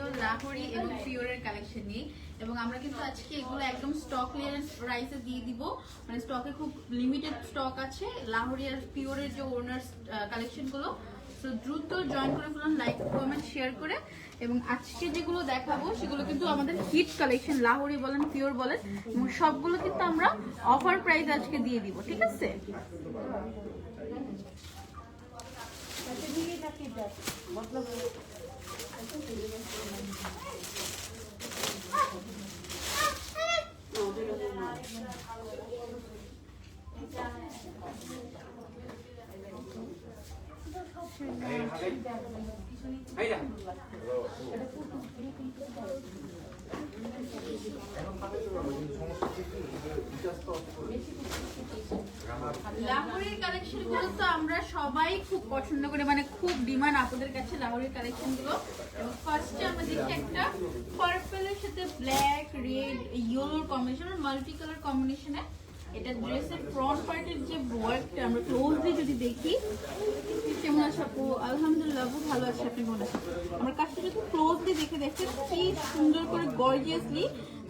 Video Lahori এবং পিওরের collection নিয়ে, এবং আমরা কিন্তু আজকে এগুলো একদম স্টক ক্লিয়ারেন্স প্রাইসে দিয়ে দিব। মানে স্টকে খুব লিমিটেড স্টক আছে লাহোরি আর পিওরের যে ওনার্স কালেকশনগুলো। তো দ্রুত জয়েন করে ফেলুন, লাইক কমেন্ট শেয়ার করে। এবং আজকে যেগুলো দেখাবো সেগুলো কিন্তু আমাদের হিট কালেকশন, লাহোরি বলেন পিওর বলেন, এবং সবগুলো কিন্তু আমরা অফার প্রাইস আজকে দিয়ে দিব, ঠিক আছে? লাহোরির কালেকশন গুলো তো আমরা সবাই খুব পছন্দ করি, মানে খুব ডিমান্ড আপনাদের কাছে লাহোরির কালেকশন গুলো। এবং ফার্স্টে আমরা দেখি একটা পার্পলের সাথে ব্ল্যাক রেড ইয়েলোর কম্বিনেশন, মাল্টি কালার কম্বিনেশনে। এটা ড্রেসের ফ্রন্ট পার্টের যে ওয়ার্কটা আমরা ক্লোজলি যদি দেখি, কেমন আছে আপু? আলহামদুলিল্লাহ আপু ভালো আছে, আপনি কেমন আছেন? আমার কাজটা যদি ক্লোজলি দেখে দেখছেন কি সুন্দর করে gorgeously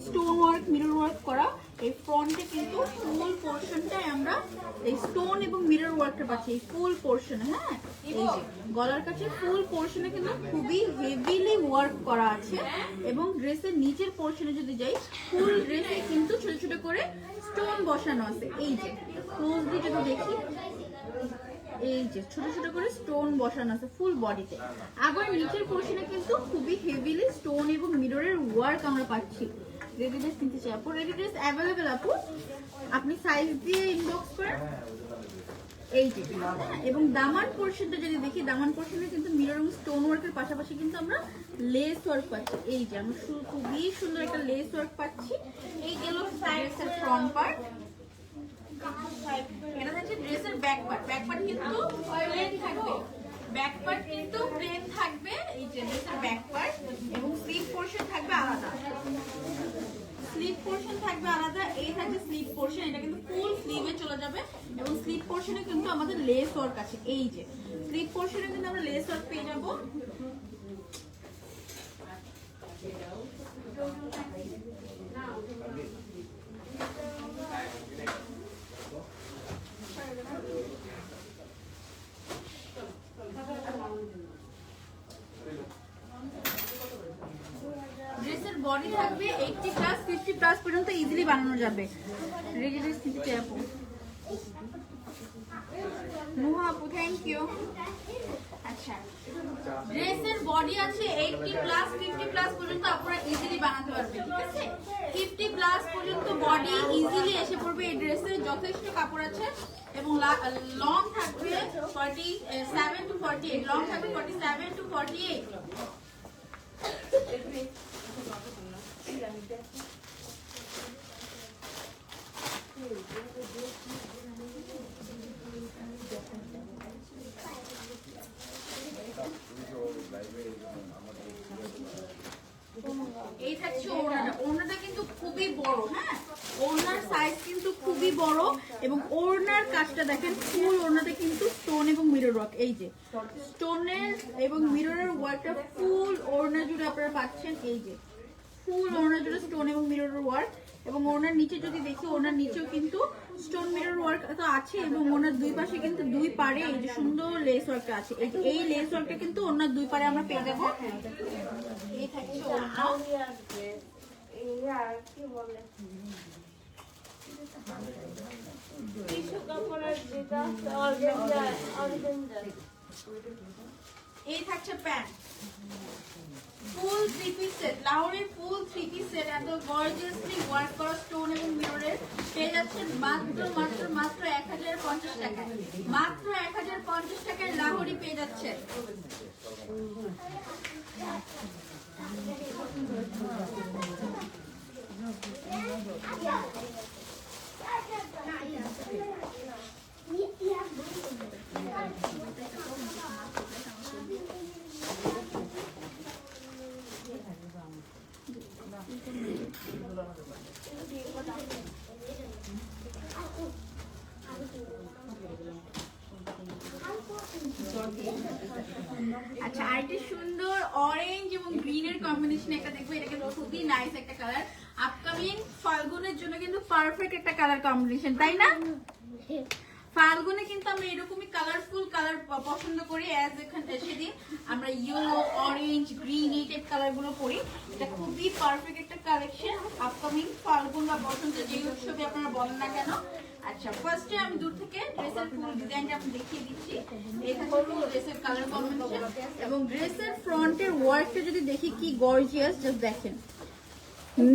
stone work mirror work করা। এই ফ্রন্টে কিন্তু ফুল পোর্শনটাই আমরা এই স্টোন এবং মিরর ওয়ার্কটা পাচ্ছি, এই ফুল পোর্শন। হ্যাঁ, এই যে গলার কাছে ফুল পোর্শনে কিন্তু খুবই হেভিলি ওয়ার্ক করা আছে। এবং ড্রেসের নিচের পোর্শনে যদি যাই, ফুল ড্রেসে কিন্তু ছোট ছোট করে স্টোন বসানো আছে। এই যে ক্লোজলি যদি দেখি, এই যে ছোট ছোট করে স্টোন বসানো আছে ফুল বডিতে। আবার নিচের পোর্শনে কিন্তু খুবই হেভিলি স্টোন এবং মিররের ওয়ার্ক আমরা পাচ্ছি। রেডি ড্রেস কিনতে চাই আপু? রেডি ড্রেস অ্যাভেলেবেল আপু, আপনি সাইজ দিয়ে ইনবক্স করেন। এই যে এবং দামান পোর্শনটা যদি দেখি, দামান পোর্শনে কিন্তু মিরর এবং স্টোন ওয়ার্কের পাশাপাশি কিন্তু আমরা লেস ওয়ার্ক পাচ্ছি। এই যে আমরা খুবই সুন্দর একটা লেস ওয়ার্ক পাচ্ছি। এই গেল ড্রেসের ফ্রন্ট পার্ট। এটা হচ্ছে ড্রেসের ব্যাক পার্ট। ব্যাক পার্ট কিন্তু প্লেন থাকবে, ব্যাক পার্ট কিন্তু প্লেন থাকবে। এই যে ড্রেসের ব্যাক পার্ট, এবং স্লিভ পোর্শন থাকবে আলাদা, স্লিভ পোর্শন থাকবে আলাদা। এই থাকবে স্লিভ পোর্শন, এটা কিন্তু ফুল স্লিভে চলে যাবে। এবং স্লিভ পোর্শনে কিন্তু আমাদের লেস ওয়ার্ক আছে। এই যে স্লিভ পোর্শনে কিন্তু আমরা লেস ওয়ার্ক পেয়ে যাবো। ড্রেসের বডি থাকবে 80 প্লাস 50 প্লাস পর্যন্ত ইজিলি বানানো যাবে। রেডি ড্রেস কিনতে চাই আপু? নুহা আপু থ্যাংক ইউ। আচ্ছা, ড্রেসের বডি আছে 80 প্লাস 50 প্লাস পর্যন্ত আপনারা ইজিলি বানাতে পারবেন, ঠিক আছে? 50 প্লাস পর্যন্ত বডি ইজিলি এসে পড়বে। এই ড্রেসের যথেষ্ট কাপড় আছে। এবং লং থাকবে 47 টু 48, লং থাকবে 47 টু 48। এই থাকছে ওড়নাটা। ওড়নাটা কিন্তু খুবই বড়, হ্যাঁ ওড়নার সাইজ কিন্তু খুবই বড়। এবং ওড়নার কাজটা দেখেন, ফুল ওড়নাতে কিন্তু স্টোন এবং মিরর ওয়ার্ক। এই যে স্টোনের এবং মিররের ওয়ার্কটা ফুল ওড়না জুড়ে আপনারা পাচ্ছেন। এই যে ফুল ওড়না জুড়ে স্টোন এবং মিররের ওয়ার্ক। এবং ওড়নার নিচে যদি দেখি, ওড়নার নিচেও কিন্তু স্টোন মিরর ওয়ার্ক তো আছে। এবং ওড়নার দুই পাশে কিন্তু দুই পারে এই যে সুন্দর লেস ওয়ার্কটা আছে। এই লেস ওয়ার্কটা কিন্তু ওড়নার দুই পারে আমরা পেয়ে যাবো। এই থাকছে ওড়না। এই থাকছে pant, full three piece set, লাহোরের ফুল থ্রি পিস সেট। এত গর্জিয়াসলি ওয়ার্ক করা স্টোন এবং মিররের পেয়ে যাচ্ছেন মাত্র 1050 টাকায়। মাত্র 1050 টাকায় লাহোরি পেয়ে যাচ্ছে। আচ্ছা, আরেকটা সুন্দর অরেঞ্জ এবং গ্রিনের কম্বিনেশন একটা দেখবো, এটা কিন্তু খুবই নাইস একটা কালার। আপকামিং ফাল্গুনের জন্য কিন্তু পারফেক্ট একটা কালার কম্বিনেশন, তাই না? ফাল্গুনে কিন্তু আমরা এরকমই কালারফুল কালার পছন্দ করি, অ্যাজ এখানে সেদিন আমরা ইয়েলো, অরেঞ্জ, গ্রিন এই টাইপ কালার গুলো পরি। এটা খুবই পারফেক্ট একটা কালেকশন আপকামিং ফাল্গুন বা বসন্ত যে উৎসবে আপনারা বলেন না কেন। আচ্ছা, ফার্স্টে আমি দূর থেকে ড্রেসের ফুল ডিজাইনটা আমি দেখিয়ে দিচ্ছি। এটা হলো ড্রেসের কালার কম্বিনেশন এবং ড্রেসের ফ্রন্টের ওয়ার্কটা যদি দেখি কি গর্জিয়াস, জাস্ট দেখেন।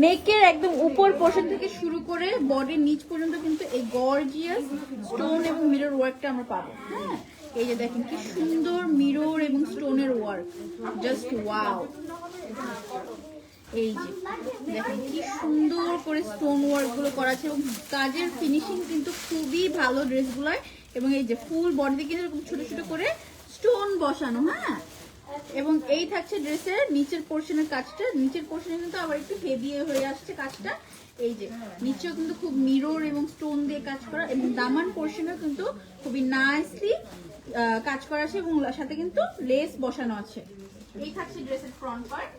নেকের একদম উপর পোর্শন থেকে শুরু করে বডির নিচ পর্যন্ত কিন্তু এই গর্জিয়াস স্টোন এবং মিরর ওয়ার্কটা আমরা পাবো। হ্যাঁ, এই যে দেখেন কি সুন্দর মিরর এবং স্টোনের ওয়ার্ক, জাস্ট ওয়াও। এই যে দেখেন কি সুন্দর করে স্টোন ওয়ার্ক গুলো করা আছে এবং কাজের ফিনিশিং কিন্তু খুবই ভালো ড্রেসগুলোয়। এবং এই যে ফুল বডিতে কিন্তু এরকম ছোট ছোট করে স্টোন বসানো। হ্যাঁ, এবং এই থাকছে ড্রেসের নিচের পোর্শনের কাজটা। নিচের পোর্শনে কিন্তু আবার একটু হেভি হয়ে আসছে কাজটা। এই যে নিচেও কিন্তু খুব মিরর এবং স্টোন দিয়ে কাজ করা এবং দামান পোর্শনেও কিন্তু খুবই নাইসলি কাজ করা আছে এবং সাথে কিন্তু লেস বসানো আছে। এই থাকছে ড্রেসের ফ্রন্ট পার্ট।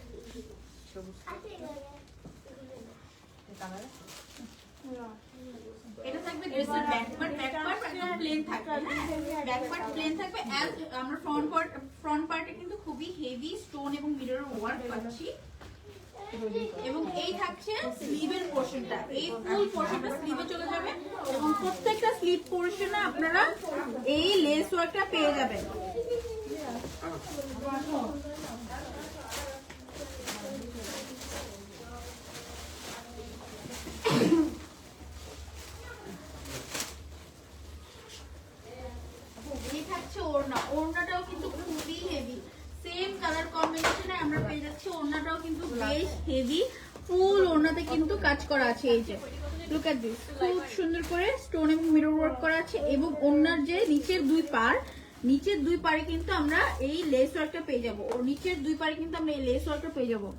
এটা থাকবে ড্রেসের ব্যাক পার্ট। ব্যাক পার্ট একদম প্লেন থাকবে। হ্যাঁ, ব্যাক পার্ট প্লেন থাকবে। অ্যাজ আমরা ফ্রন্ট পার্টে কিন্তু খুবই হেভি স্টোন এবং মিরর ওয়ার্ক পাচ্ছি। এবং এই থাকছে স্লিভের পোর্শনটা, এই ফুল পোর্শনটা স্লিভে চলে যাবে এবং প্রত্যেকটা স্লিভ পোর্শনে আপনারা এই লেস ওয়ার্কটা পেয়ে যাবেন। ওড়নাটাও কিন্তু খুবই হেভি, সেম কালার কম্বিনেশনে আমরা পেয়ে যাচ্ছি। ওড়নাটাও কিন্তু বেশ হেভি, ফুল ওড়নাতে কিন্তু কাজ করা আছে। এই যে লুক এট দিস, খুব সুন্দর করে স্টোন এবং মিরর ওয়ার্ক করা আছে এবং ওড়নার যে নিচের দুই পারে কিন্তু আমরা এই লেস ওয়ার্কটা পেয়ে যাবো। ও নিচের দুই পারে কিন্তু আমরা এই লেস ওয়ার্কটা পেয়ে যাবো।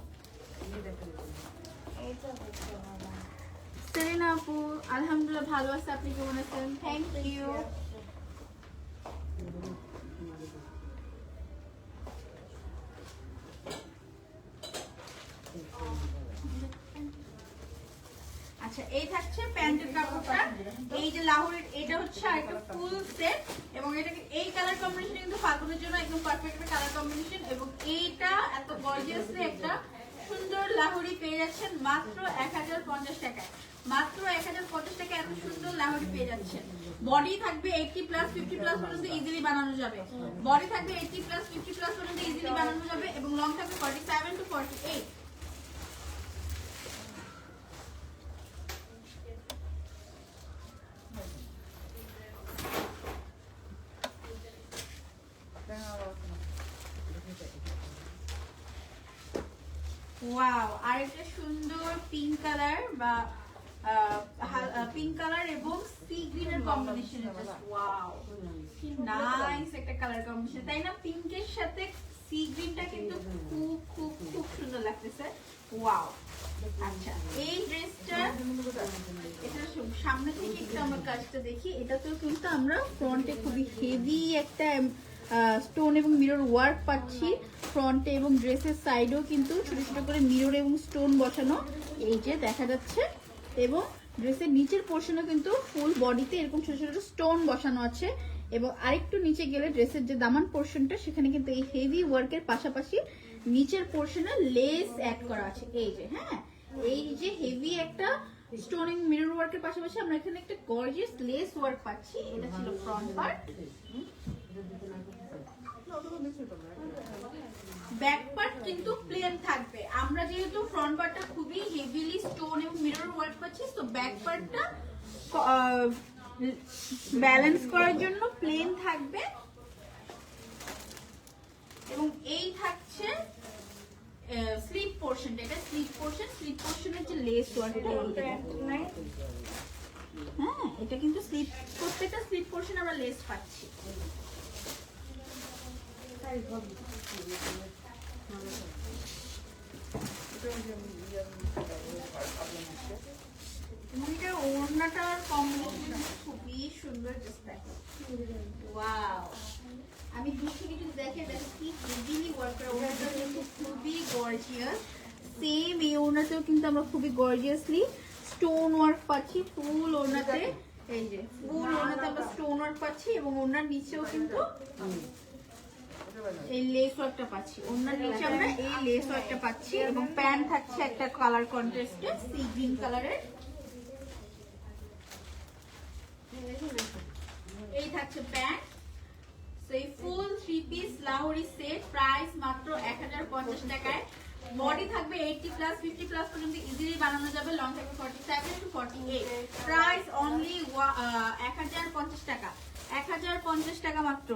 সেলিনা আপু আলহামদুলিল্লাহ ভালো আছে, আপনি কেমন আছেন? Thank you. আচ্ছা, এই থাকছে প্যান্টের কাপড়টা। এই যে লাহোরের এটা হচ্ছে আরেকটা ফুল সেট এবং এটাকে এই কালার কম্বিনেশন কিন্তু ফাল্গুনের জন্য একদম পারফেক্ট একটা কালার কম্বিনেশন। এবং এইটা এত গর্জিয়াসলি একটা সুন্দর লাহোরি পেয়ে যাচ্ছেন মাত্র 1050 টাকায়। মাত্র 1050 টাকা এত সুন্দর লাহোরি পেয়ে যাচ্ছেন। বডি থাকবে 80 প্লাস 50 প্লাস পর্যন্ত ইজিলি বানানো যাবে। বডি থাকবে 80 প্লাস 50 প্লাস পর্যন্ত ইজিলি বানানো যাবে এবং লং থাকবে 47 টু 48। ওয়াও, আরেকটা সুন্দর পিঙ্ক কালার বা পিঙ্ক কালার এবং সি গ্রিনের কম্বিনেশন। ওয়াও, কি নাইস একটা কালার কম্বিনেশন, তাই না? পিঙ্কের সাথে সি গ্রিনটা কিন্তু খুব খুব খুব সুন্দর লাগতেছে। ওয়াও। আচ্ছা, এই ড্রেসটা এটা সামনে থেকে একটু আমরা কাজটা দেখি। এটাতেও কিন্তু আমরা ফ্রন্টে খুবই হেভি একটা স্টোন এবং মিরর ওয়ার্ক পাচ্ছি ফ্রন্টে এবং ড্রেসের সাইডেও কিন্তু ছোট ছোট করে মিরর এবং স্টোন বসানো এই যে দেখা যাচ্ছে। এবং ড্রেসের নিচের পোর্শনও কিন্তু ফুল বডিতে এরকম ছোট ছোট স্টোন বসানো আছে। এবং আরেকটু নিচে গেলে ড্রেসের যে দামান পোর্শনটা সেখানে কিন্তু এই হেভি ওয়ার্কের পাশাপাশি নিচের পোর্শনে লেস অ্যাড করা আছে। এই যে হ্যাঁ, এই যে হেভি একটা স্টোনিং মিরর ওয়ার্কের পাশাপাশি আমরা এখানে একটা গর্জিয়াস লেস ওয়ার্ক পাচ্ছি। এটা ছিল ফ্রন্ট পার্ট। ব্যাক পার্ট কিন্তু প্লেন থাকবে। আমরা যেহেতু ফ্রন্ট পার্টটা খুবই হেভিলি স্টোন এবং মিরর ওয়ার্ক পাচ্ছি, তো ব্যাক পার্টটা ব্যালেন্স করার জন্য প্লেন থাকবে। এবং এই থাকছে স্লিপ পোর্শনটা, এটা স্লিপ পোর্শনের যে লেস ওয়ার্কটা, হ্যাঁ এটা কিন্তু স্লিপ, প্রত্যেকটা স্লিপ পোর্শন আমরা লেস পাচ্ছি। এবং এটা ওড়নাটার কম্বিনেশন খুবই সুন্দর। জাস্ট দেখো, ওয়াও। আমি দূর থেকে যদি দেখে কি হেভিলি ওয়ার্ক করা, ওড়নাটা কিন্তু খুবই গর্জিয়াস। সেম এই ওড়নাতেও কিন্তু আমরা খুবই গর্জিয়াসলি স্টোন ওয়ার্ক পাচ্ছি ফুল ওড়নাতে। এই যে ফুল ওড়নাতে আমরা স্টোন ওয়ার্ক পাচ্ছি এবং ওড়নার নিচেও কিন্তু এই লেস ওয়ার্কটা পাচ্ছি। ওড়নার নিচে আমরা এই লেস ওয়ার্কটা পাচ্ছি এবং প্যান্ট থাকছে একটা কালার কন্ট্রাস্টে সি গ্রিন কালারের। এই থাকছে প্যান্ট। সো এই ফুল 3 পিস লাহোরি সেট প্রাইস মাত্র 1050 টাকায়। বডি থাকবে 80 প্লাস 50 প্লাস পর্যন্ত ইজিলি বানানো যাবে। লং থাকবে 47 টু 48। প্রাইস অনলি 1050 টাকা। 1050 টাকা মাত্র।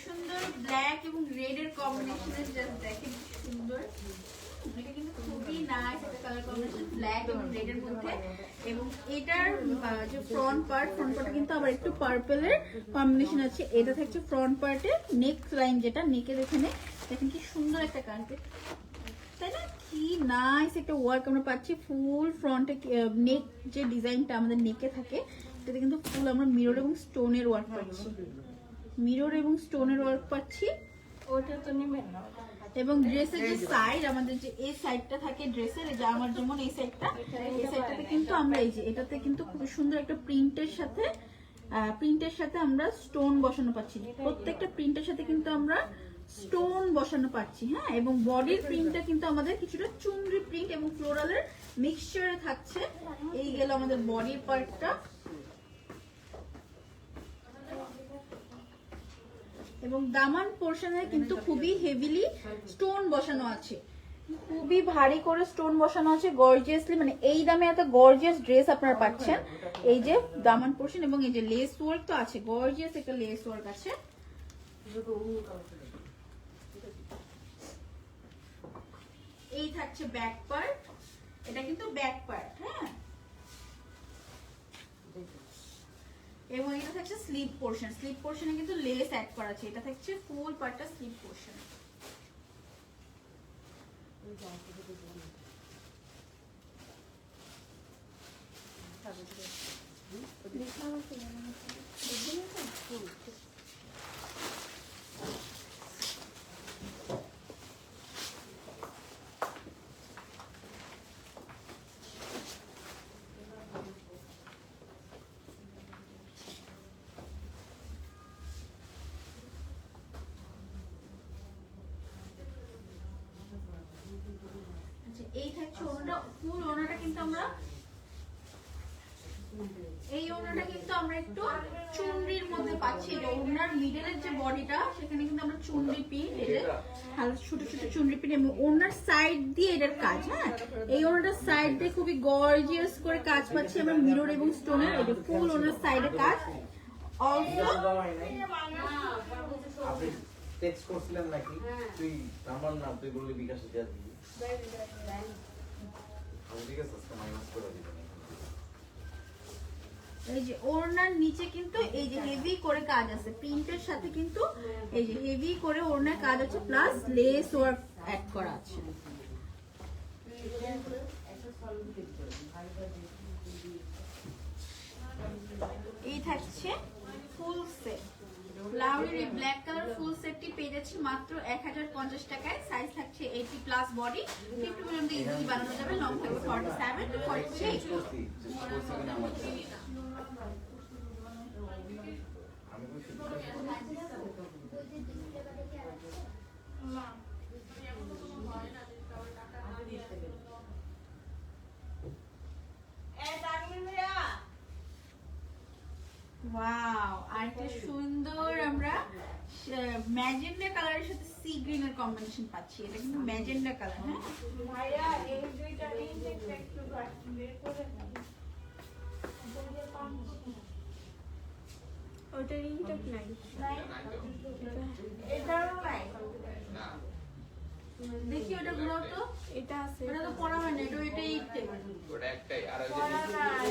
সুন্দর ব্ল্যাক এবং রেড এর কম্বিনেশনের, জাস্ট দেখেন কি সুন্দর। এটা কিন্তু খুবই নাইস একটা কালার কম্বিনেশন ব্ল্যাক এবং রেড এর মধ্যে। এবং এটার যে ফ্রন্ট পার্টটা কিন্তু আবার একটু পার্পলের কম্বিনেশন আছে। এটা থাকছে ফ্রন্ট পার্টের নেক লাইন, যেটা নেকের এখানে দেখেন কি সুন্দর একটা কার্পেট, তাই না? কি নাইস একটা ওয়ার্ক আমরা পাচ্ছি ফুল ফ্রন্টে। নেক যে ডিজাইনটা আমাদের নেকে থাকে এটাতে কিন্তু ফুল আমরা মিরর এবং স্টোনের ওয়ার্ক পাচ্ছি। মিরর এবং স্টোনের ওয়ার্ক পাচ্ছি। ওটা তো নেবেন না। এবং ড্রেসের যে সাইড, আমাদের যে এই সাইডটা থাকে ড্রেসের, যে আমার যেমন এই সাইডটাতে কিন্তু আমরা এই যে এটাতে কিন্তু খুব সুন্দর একটা প্রিন্টের সাথে আমরা স্টোন বসানো পাচ্ছি। প্রত্যেকটা প্রিন্টের সাথে কিন্তু আমরা স্টোন বসানো পাচ্ছি। হ্যাঁ, এবং বডির প্রিন্টটা কিন্তু আমাদের কিছুটা চুনরি প্রিন্ট এবং ফ্লোরালের মিক্সচারে থাকছে। এই গেল আমাদের বডির পার্টটা। এবং দামান পোরশনে কিন্তু খুবই হেভিলি স্টোন বসানো আছে, খুবই ভারী করে স্টোন বসানো আছে গর্জিয়াসলি। মানে এই দামে এত গর্জিয়াস ড্রেস আপনারা পাচ্ছেন। এই যে দামান পোরশন এবং এই যে লেস ওয়ার্ক তো আছে, গর্জিয়াস একটা লেস ওয়ার্ক আছে। এই থাকছে ব্যাক পার্ট, এটা কিন্তু ব্যাক পার্ট। হ্যাঁ, এবং এটা থাকছে স্লিভ পোরশন। স্লিভ পোরশনে কিন্তু লেস অ্যাড করা আছে। এটা থাকছে ফুল পার্টটা স্লিভ পোরশন। এই থাকছে ওড়নাটা, ফুল ওড়নাটা কিন্তু আমরা একটু চুনরির মধ্যে পাচ্ছি। ওড়নার মিডলের যে বডিটা সেখানে কিন্তু আমরা চুনরি পিন, হালকা ছোট ছোট চুনরি পিন এবং ওড়নার সাইড দিয়ে এটার কাজ। হ্যাঁ, এই ওড়নাটার সাইড দিয়ে খুবই গর্জিয়াস করে কাজ পাচ্ছি আমরা মিরর এবং স্টোনের। এটা ফুল ওড়নার সাইডে কাজ। অলসো টেক্সট করছিলাম নাকি তুই নাম্বার না তুই বললি বিকাশে যা দিবি। এই যে ওড়নার নিচে কিন্তু এই যে হেভি করে কাজ আছে, প্রিন্টের সাথে কিন্তু এই যে হেভি করে ওড়নার কাজ আছে, প্লাস লেস ওয়ার্ক অ্যাড করা আছে। এই থাকছে full set Lahori black colour full সেটটি পেয়ে যাচ্ছি মাত্র 1050 টাকায়। সাইজ থাকছে 80 প্লাস, বডি 50 পর্যন্ত ইজিলি বানানো যাবে। লং থাকবে 47 টু 48। ওয়াও, আরেকটা সুন্দর আমরা ম্যাজেন্ডা কালারের সাথে সি গ্রিন এর কম্বিনেশন পাচ্ছি। এটা কিন্তু ম্যাজেন্ডা কালার। হ্যাঁ ভাইয়া, এই দুইটা নিচে একটু বের করে ওটার ইনটেক নাই। এটারও নাই। দেখি ওটা গুলো তো, এটা আছে। ওটা তো পড়া হয় না, এটা ইনটেক। ওটা একটাই আর ওই যে পড়া নাই।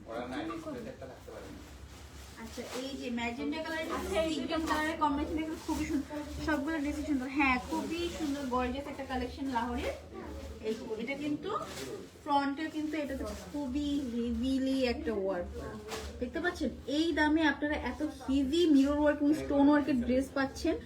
ওরা না ডিসপ্লে একটা থাকতে পারে না। আচ্ছা এই যে ম্যাজেন্টা কালারের সিঙ্গেল কালারের কম্বিনেশন দেখুন খুবই সুন্দর, সবগুলো ড্রেসই সুন্দর। হ্যাঁ খুবই সুন্দর গর্জিয়াস একটা কালেকশন লাহোরের। এই যে, এটা কিন্তু ফ্রন্টে কিন্তু এটা তো খুবই হেভিলি একটা ওয়ার্ক করা, দেখতে পাচ্ছেন? এই দামে আপনারা এত হেভি মিরর ওয়ার্ক এবং স্টোন ওয়ার্কের ড্রেস পাচ্ছেন,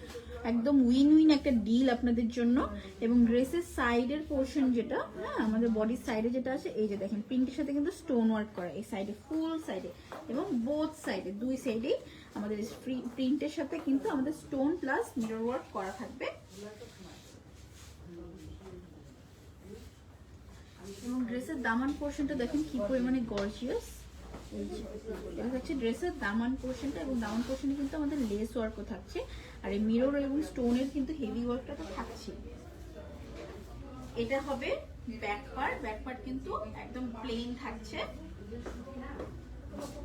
একদম উইন উইন একটা ডিল আপনাদের জন্য। এবং ড্রেসের সাইডের পোর্শন যেটা, হ্যাঁ আমাদের বডির সাইডে যেটা আছে, এই যে দেখেন প্রিন্টের সাথে কিন্তু স্টোন ওয়ার্ক করা এই সাইডে, ফুল সাইডে এবং বোথ সাইডে, দুই সাইডেই আমাদের প্রিন্টের সাথে কিন্তু আমাদের স্টোন প্লাস মিরর ওয়ার্ক করা থাকবে। এবং ড্রেসের দামান পোর্শনটা দেখেন কি পরিমাণে গর্জিয়াস। এটা হচ্ছে ড্রেসের দামান পোর্শনটা, এবং দামান পোর্শনে কিন্তু আমাদের লেস ওয়ার্কও থাকছে, আর এই মিরর এবং স্টোনের কিন্তু হেভি ওয়ার্কটা তো থাকছে। এটা হবে ব্যাক পার্ট, ব্যাক পার্ট কিন্তু একদম প্লেন থাকছে।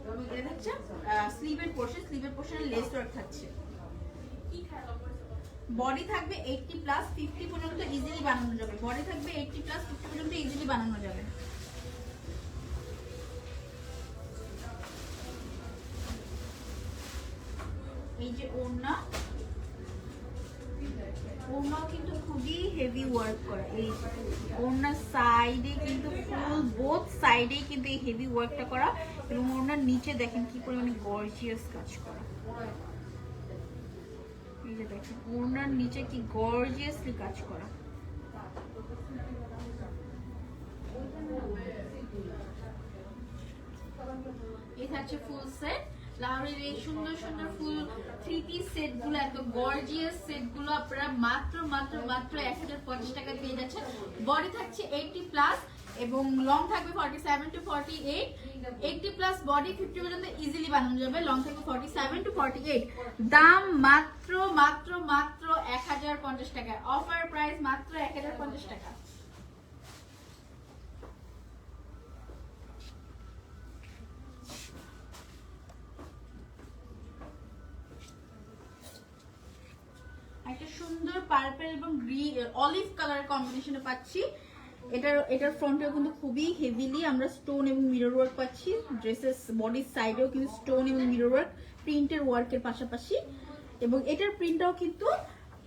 এবং এটা হচ্ছে স্লিভের পোর্শন, স্লিভের পোর্শনে লেস ওয়ার্ক থাকছে। বডি থাকবে 80 প্লাস 50 পর্যন্ত ইজিলি বানানো যাবে, বডি থাকবে 80 প্লাস 50 পর্যন্ত ইজিলি বানানো যাবে। এই যে ওড়না, ওড়নাও কিন্তু খুবই হেভি ওয়ার্ক করা। এই ওড়নার সাইডে কিন্তু ফুল বোথ সাইডেই কিন্তু এই হেভি ওয়ার্কটা করা, এবং ওড়নার নিচে দেখেন কি পরিমাণে গর্জিয়াস কাজ করা। এই যে দেখেন ওড়নার নিচে কি গর্জিয়াসলি কাজ করা। এই থাকছে ফুল সেট লাহোরের। এই সুন্দর সুন্দর ফুল 3 পিস সেট গুলো, এত গর্জিয়াস সেট গুলো আপনারা মাত্র মাত্র মাত্র 1050 টাকা পেয়ে যাচ্ছেন। বডি থাকছে 80 প্লাস এবং লং থাকবে 47 টু 48। 80 প্লাস বডি 50 পর্যন্ত ইজিলি বানানো যাবে, লং থাকবে 47 টু 48। দাম মাত্র মাত্র মাত্র 1050 টাকা, অফার প্রাইস মাত্র 1050 টাকা। একটা সুন্দর পার্পল এবং গ্রিন অলিভ কালার কম্বিনেশনে পাচ্ছি। এটার ফ্রন্টেও কিন্তু খুবই হেভিলি আমরা স্টোন এবং মিরর ওয়ার্ক পাচ্ছি। ড্রেসের বডির সাইডেও কিন্তু স্টোন এবং মিরর ওয়ার্ক প্রিন্টের ওয়ার্কের পাশাপাশি, এবং এটার প্রিন্টটাও কিন্তু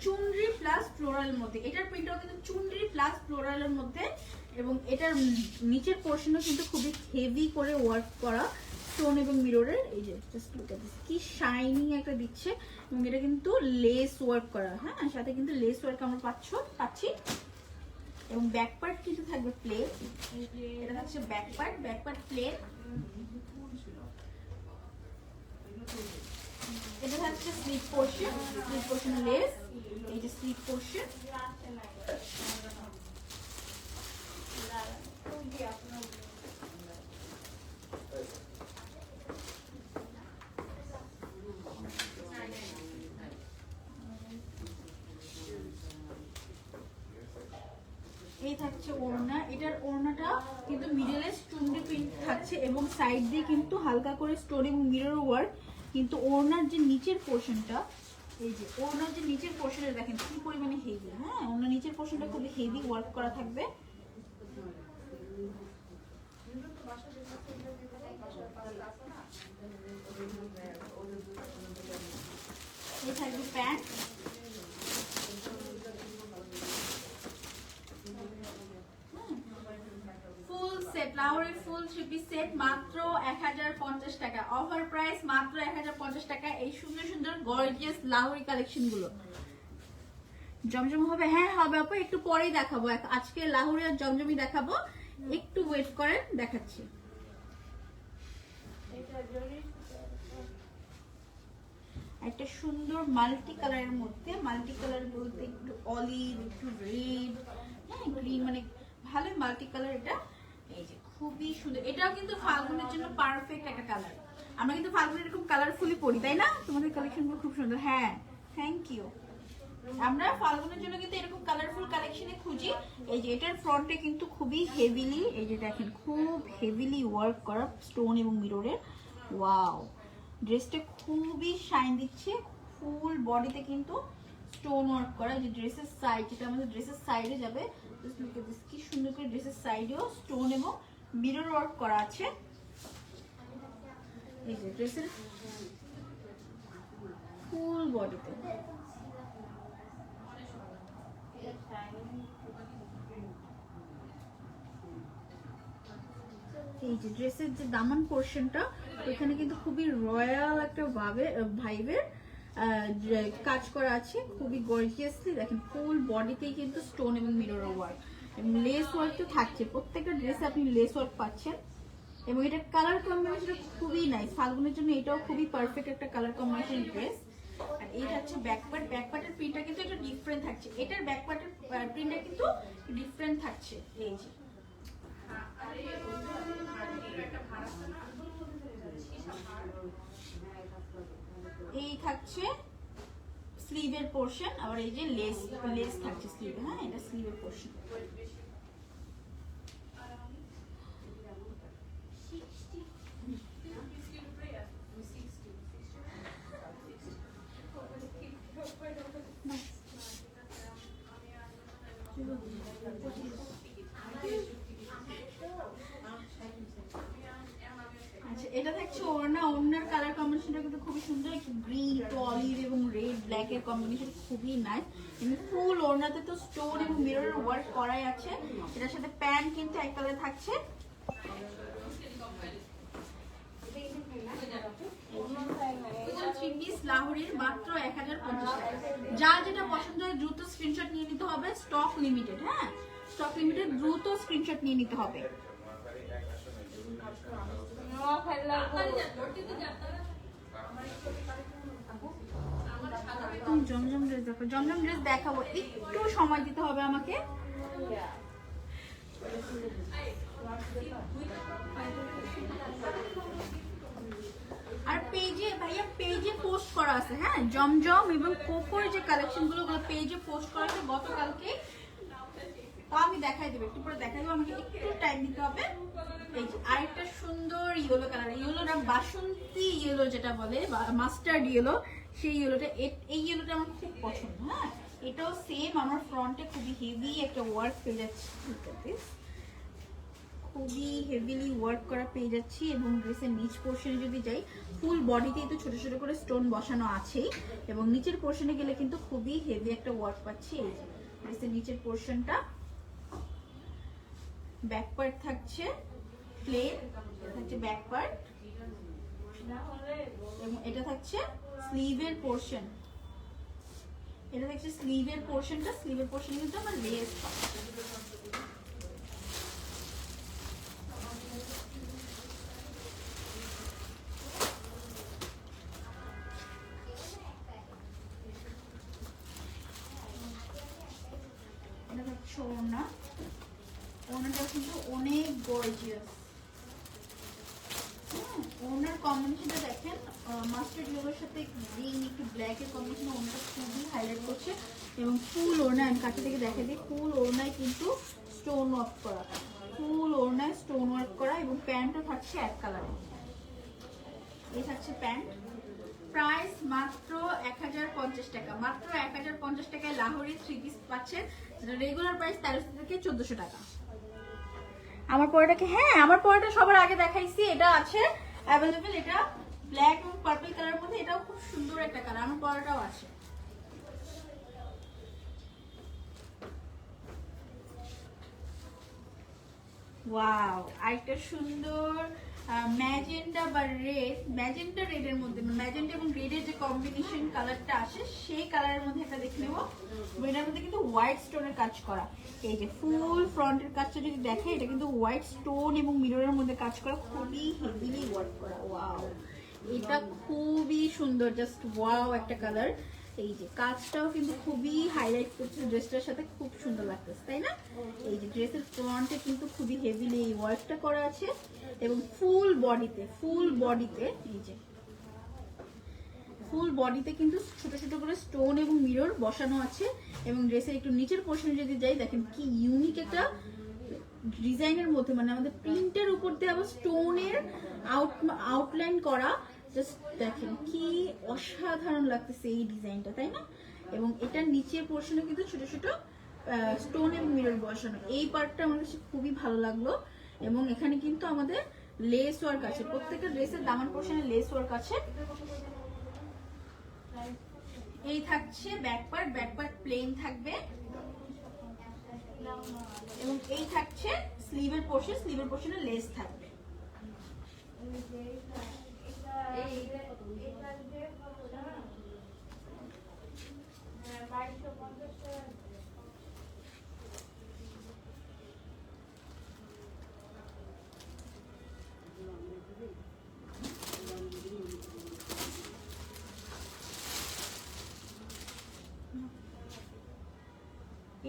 চুনরি প্লাস ফ্লোরালের মধ্যে, এটার প্রিন্টটাও কিন্তু চুনরি প্লাস ফ্লোরালের মধ্যে। এবং এটার নিচের পোর্শনও কিন্তু খুবই হেভি করে ওয়ার্ক করা স্টোন এবং মিররের। এই যে জাস্ট লুক এট দিস, কি শাইনিং একটা দিচ্ছে। এবং এটা কিন্তু লেস ওয়ার্ক করা, হ্যাঁ সাথে কিন্তু লেস ওয়ার্ক আমরা পাচ্ছি। এবং ব্যাক পার্ট কিন্তু থাকবে প্লেন, এটা হচ্ছে ব্যাক পার্ট প্লেন। এটা হচ্ছে স্লিপ পোর্শন লেস, এই যে স্লিপ পোর্শন। এই থাকছে ওড়না, এটার ওড়নাটা কিন্তু মিডলে স্টোন প্রিন্ট থাকছে এবং সাইড দিয়ে কিন্তু হালকা করে স্টোন এবং মিরর ওয়ার্ক। কিন্তু ওড়নার যে নিচের পোর্শনটা, এই যে ওড়নার যে নিচের পোর্শনে দেখেন কি পরিমাণে হেভি, হ্যাঁ ওড়নার নিচের পোর্শনটা খুবই হেভি ওয়ার্ক করা থাকবে। এই থাকবে প্যান্ট, ফুল সেট লাহোরের ফুল 3 পিস সেট মাত্র 1050 টাকা, অফার প্রাইস মাত্র 1050 টাকা। এই সুন্দর সুন্দর গর্জিয়াস লাহোরি কালেকশন গুলো জমজম হবে, হ্যাঁ হবে আপু, একটু পরেই দেখাবো। আজকে লাহোরি আর জমজমই দেখাবো, একটু ওয়েট করেন, দেখাচ্ছি। একটা সুন্দর মাল্টি কালারের মধ্যে, মাল্টি কালার বলতে একটু অলিভ, একটু রেড, হ্যাঁ গ্রিন, মানে ভালো মাল্টি কালার। এটা এই যে খুবই সুন্দর, এটাও কিন্তু ফাল্গুনের জন্য পারফেক্ট একটা কালার। আমরা কিন্তু ফাল্গুনের এরকম কালারফুলি পরি, তাই না? তোমাদের কালেকশনগুলো খুব সুন্দর। হ্যাঁ থ্যাংক ইউ। আমরা ফাল্গুনের জন্য কিন্তু এরকম কালারফুল কালেকশনে খুঁজি। এই যে এটার ফ্রন্টে কিন্তু খুবই হেভিলি, এই যে দেখেন খুব হেভিলি ওয়ার্ক করা স্টোন এবং মিররের। ওয়াও, ড্রেসটা খুবই শাইন দিচ্ছে, ফুল বডিতে কিন্তু স্টোন ওয়ার্ক করা। যে ড্রেসের সাইড, যেটা আমাদের ড্রেসের সাইডে যাবে, কি সুন্দর করে ড্রেসের সাইডেও স্টোন এবং মিরর ওয়ার্ক করা আছে। এই যে ড্রেসের ফুল বডিতে এই যে ড্রেসের যে দামান পোর্শনটা, ওখানে কিন্তু খুবই রয়্যাল একটা ভাইবের কাজ করা আছে, খুবই গর্জিয়াসলি। দেখেন ফুল বডিতেই কিন্তু স্টোন এবং মিরর ওয়ার্ক এবং লেস ওয়ার্ক তো থাকছে, প্রত্যেকটা ড্রেসে আপনি লেস ওয়ার্ক পাচ্ছেন। এবং এটা কালার কম্বিনেশন খুবই নাইস, ফাল্গুনের জন্য এটাও খুবই পারফেক্ট একটা কালার কম্বিনেশন ড্রেস। আর এটা হচ্ছে ব্যাকপার্ট, ব্যাকপার্টের প্রিন্টটা কিন্তু একটু ডিফারেন্ট থাকছে, এটার ব্যাকপার্টের প্রিন্টটা কিন্তু ডিফারেন্ট থাকছে। এই যে এই থাকছে স্লিভের পোর্শন, আবার এই যে লেস থাকছে স্লিভে। হ্যাঁ, এটা স্লিভের পোর্শন। আচ্ছা, এটা থাকছে ওড়না, ওড়নার কালার কম্বিনেশনটা কিন্তু খুবই সুন্দর, একটু গ্রিন টু অলিভ এবং রেড ব্ল্যাক এর কম্বিনেশন খুবই নাইস। কিন্তু ফুল ওড়নাতে তো স্টোন এবং মিররের ওয়ার্ক করাই আছে। এটার সাথে প্যান্ট কিন্তু এক কালার থাকছে। লাহোরের মাত্র 1050 টাকা। যা যেটা পছন্দ হয় দ্রুত স্ক্রিনশট নিয়ে নিতে হবে, স্টক লিমিটেড। হ্যাঁ, স্টক লিমিটেড, দ্রুত স্ক্রিনশট নিয়ে নিতে হবে। জমজম ড্রেস দেখো, জমজম ড্রেস দেখাবো, একটু সময় দিতে হবে আমাকে। আর পেজে ভাইয়া, পেজে পোস্ট করা আছে। হ্যাঁ, জমজম এবং কোকোর যে কালেকশন গুলো পেজে পোস্ট করা আছে গতকালকে। আমি দেখাই দেবো, একটু পরে দেখাই দেবো, আমাকে একটু টাইম দিতে হবে। এই যে আরেকটা সুন্দর ইয়েলো কালার, ইয়েলোটা বাসন্তী ইয়েলো যেটা বলে, মাস্টার্ড ইয়েলো, সেই ইয়েলোটা। এই ইয়েলোটা আমার খুব পছন্দ। হ্যাঁ, এটাও সেম, আমার ফ্রন্টে খুবই হেভি একটা ওয়ার্ক পেয়ে যাচ্ছে, খুবই হেভিলি ওয়ার্ক করা পেয়ে যাচ্ছি। এবং ড্রেসের নিচ পোর্শনে যদি যাই, ফুল বডিতেই তো ছোট ছোট করে স্টোন বসানো আছেই, এবং নিচের পোর্শনে গেলে কিন্তু খুবই হেভি একটা ওয়ার্ক পাচ্ছি। এই যে ড্রেসের নিচের পোর্শনটা, ব্যাক পার্ট থাকছে প্লেন, থাকছে ব্যাক পার্ট, এবং এটা থাকছে স্লিভের পোর্শন। এটা থাকছে স্লিভের পোর্শনটা, স্লিভের পোর্শন কিন্তু আমার লেস পাচ্ছে। এটা হচ্ছে ওড়না, ওড়নাটা কিন্তু অনেক গর্জিয়াস। ওড়নার কম্বিনেশনটা দেখেন, মাস্টার্ড ইয়েলোর সাথে গ্রিন একটু ব্ল্যাক এর কম্বিনেশন ওড়নাটা খুবই হাইলাইট করছে। এবং ফুল ওড়না, আমি কাছে থেকে দেখা দিই, ফুল ওড়নায় কিন্তু স্টোন ওয়ার্ক করা, ফুল ওড়নায় স্টোন ওয়ার্ক করা। এবং প্যান্টও থাকছে এক কালারে। এই থাকছে প্যান্ট, প্রাইস মাত্র 1050 টাকা। মাত্র 1050 টাকায় লাহোরি 3 পিস পাচ্ছেন। রেগুলার প্রাইস 1300 থেকে 1400 টাকা। আমার পরেটাকে, হ্যাঁ আমার পরেটা সবার আগে দেখাইছি, এটা আছে অ্যাভেলেবেল। এটা ব্ল্যাক এবং পার্পল কালারের মধ্যে, এটাও খুব সুন্দর একটা কালার, আমার পরেটাও আছে। ওয়াও, আরেকটা সুন্দর ম্যাজেন্টা বা রেড, ম্যাজেন্টা রেডের মধ্যে, ম্যাজেন্টা এবং রেডের যে কম্বিনেশন কালারটা আসে সেই কালারের মধ্যে একটা দেখে নেবো। এটার মধ্যে কিন্তু হোয়াইট স্টোনের কাজ করা। এই যে ফুল ফ্রন্টের কাজটা যদি দেখে, এটা কিন্তু হোয়াইট স্টোন এবং মিররের মধ্যে কাজ করা, খুবই হেভিলি ওয়ার্ক করা। ওয়াও, এটা খুবই সুন্দর, জাস্ট ওয়াও একটা কালার। এই যে কাজটাও কিন্তু খুবই হাইলাইট করছে ড্রেসটার সাথে, খুব সুন্দর লাগতেছে, তাই না? এই যে ড্রেসের ফ্রন্টে কিন্তু খুবই হেভিলি এই ওয়ার্কটা করা আছে, এবং ফুল বডিতে এই যে ফুল বডিতে কিন্তু ছোট ছোট করে স্টোন এবং মিরর বসানো আছে এবং ড্রেসের একটু নিচের পোর্শনে যদি যাই দেখেন কি ইউনিক একটা ডিজাইনের মধ্যে, মানে আমাদের প্রিন্টের উপর দিয়ে আবার স্টোনের আউটলাইন করা। জাস্ট দেখেন কি অসাধারণ লাগতেছে এই ডিজাইনটা, তাই না? এবং এটার নিচের পোর্শনে কিন্তু ছোট ছোট স্টোন এবং মিরর বসানো। এই পার্টটা আমার কাছে খুবই ভালো লাগলো। এবং এখানে কিন্তু আমাদের লেস ওয়ার্ক আছে, প্রত্যেকটা ড্রেসের দামান পোর্শনে লেস ওয়ার্ক আছে। এই থাকছে ব্যাক পার্ট প্লেন থাকবে এবং এই থাকছে স্লিভের পোর্শনে লেস থাকবে।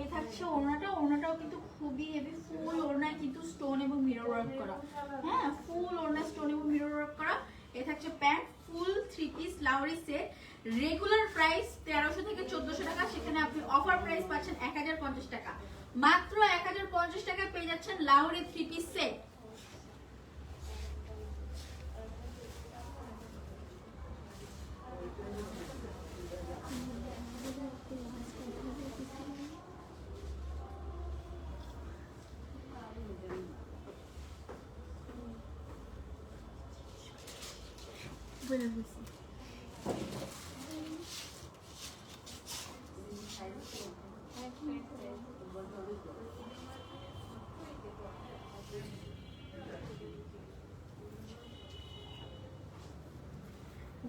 এ থাকছে ওড়নাটাও কিন্তু খুবই হেভি, ফুল ওড়নায় কিন্তু স্টোন এবং মিরর ওয়ার্ক করা। হ্যাঁ, ফুল ওড়না স্টোন এবং মিরর ওয়ার্ক করা। এ থাকছে প্যান্ট, ফুল 3 পিস লাউরি সেট। রেগুলার প্রাইস 1300 থেকে 1400 টাকা, সেখানে আপনি অফার প্রাইস পাচ্ছেন 1050 টাকা। মাত্র 1050 টাকায় পেয়ে যাচ্ছেন লাউরি 3 পিস সেট।